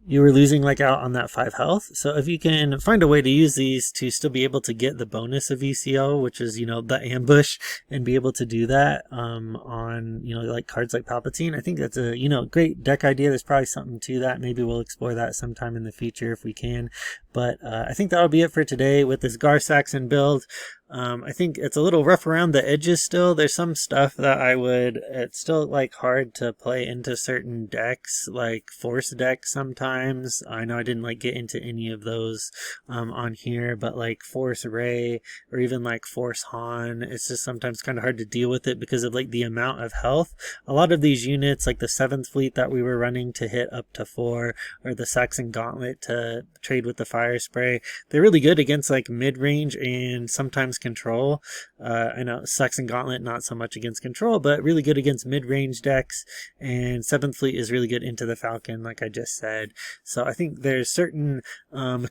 you were losing like out on that 5 health. So if you can find a way to use these to still be able to get the bonus of ECO, which is, you know, the ambush, and be able to do that on, you know, like cards like Palpatine, I think that's a, you know, great deck idea. There's probably something to that. Maybe we'll explore that sometime in the future if we can. But I think that'll be it for today with this Gar Saxon build. I think it's a little rough around the edges still. There's some stuff that it's still like hard to play into certain decks, like Force decks sometimes. I know I didn't like get into any of those on here, but like Force Rey or even like Force Han, it's just sometimes kind of hard to deal with it because of like the amount of health. A lot of these units, like the 7th fleet that we were running to hit up to 4, or the Saxon Gauntlet to trade with the Fire Spray, they're really good against like mid-range and sometimes control. I know Saxon Gauntlet not so much against control, but really good against mid-range decks, and 7th fleet is really good into the Falcon, like I just said. So I think there's certain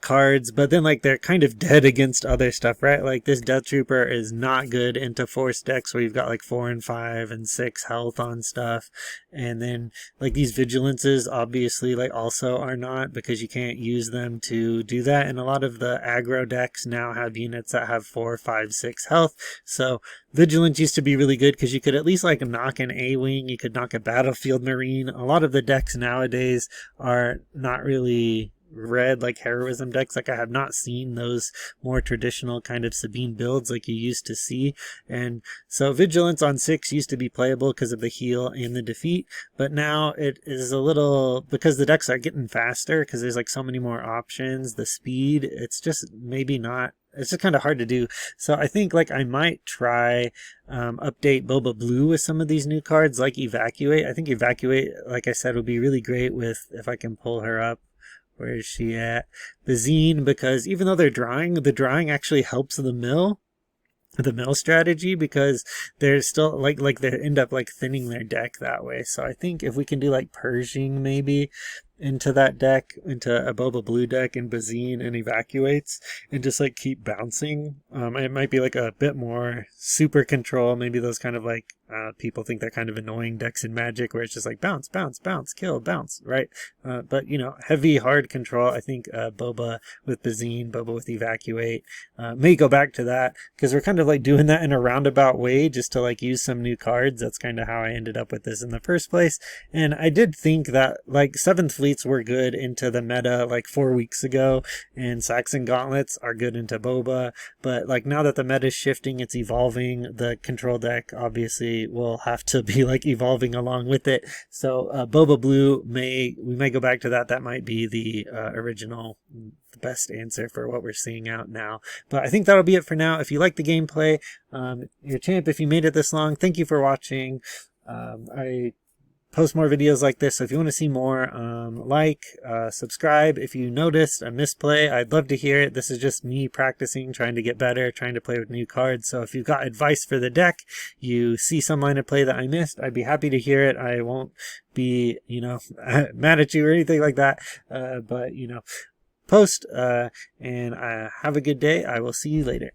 cards, but then like they're kind of dead against other stuff, right? Like this Death Trooper is not good into Force decks where you've got like 4 and 5 and 6 health on stuff, and then like these Vigilances obviously like also are not, because you can't use them to do that, and a lot of the aggro decks now have units that have 4, 5, 6 health. So Vigilance used to be really good because you could at least like knock an A-Wing, you could knock a Battlefield Marine. A lot of the decks nowadays are not really red like heroism decks. Like I have not seen those more traditional kind of Sabine builds like you used to see. And so Vigilance on 6 used to be playable because of the heal and the defeat, but now it is a little, because the decks are getting faster, because there's like so many more options, the speed, it's just maybe not, it's just kind of hard to do. So I think like I might try update Boba Blue with some of these new cards like Evacuate. I think Evacuate, like I said, would be really great with, if I can pull her up. Where is she at? Bazine, because even though they're drawing, the drawing actually helps the mill strategy, because they're still like they end up like thinning their deck that way. So I think if we can do like Pershing maybe into that deck, into a Boba Blue deck, and Bazine and Evacuates, and just like keep bouncing, it might be like a bit more super control, maybe those kind of like people think they're kind of annoying decks in Magic where it's just like bounce, bounce, bounce, kill, bounce, right? But you know, heavy hard control. I think Boba with Bazine, Boba with Evacuate, may go back to that, because we're kind of like doing that in a roundabout way just to like use some new cards. That's kind of how I ended up with this in the first place. And I did think that like 7th fleets were good into the meta like 4 weeks ago, and Saxon Gauntlets are good into Boba, but like now that the meta is shifting, it's evolving, the control deck obviously will have to be like evolving along with it. So Boba Blue, we may go back to that. That might be the original, the best answer for what we're seeing out now. But I think that'll be it for now. If you like the gameplay, you're a champ. If you made it this long, thank you for watching. I post more videos like this. So if you want to see more, subscribe. If you noticed a misplay, I'd love to hear it. This is just me practicing, trying to get better, trying to play with new cards. So if you've got advice for the deck, you see some line of play that I missed, I'd be happy to hear it. I won't be, mad at you or anything like that. But post, and have a good day. I will see you later.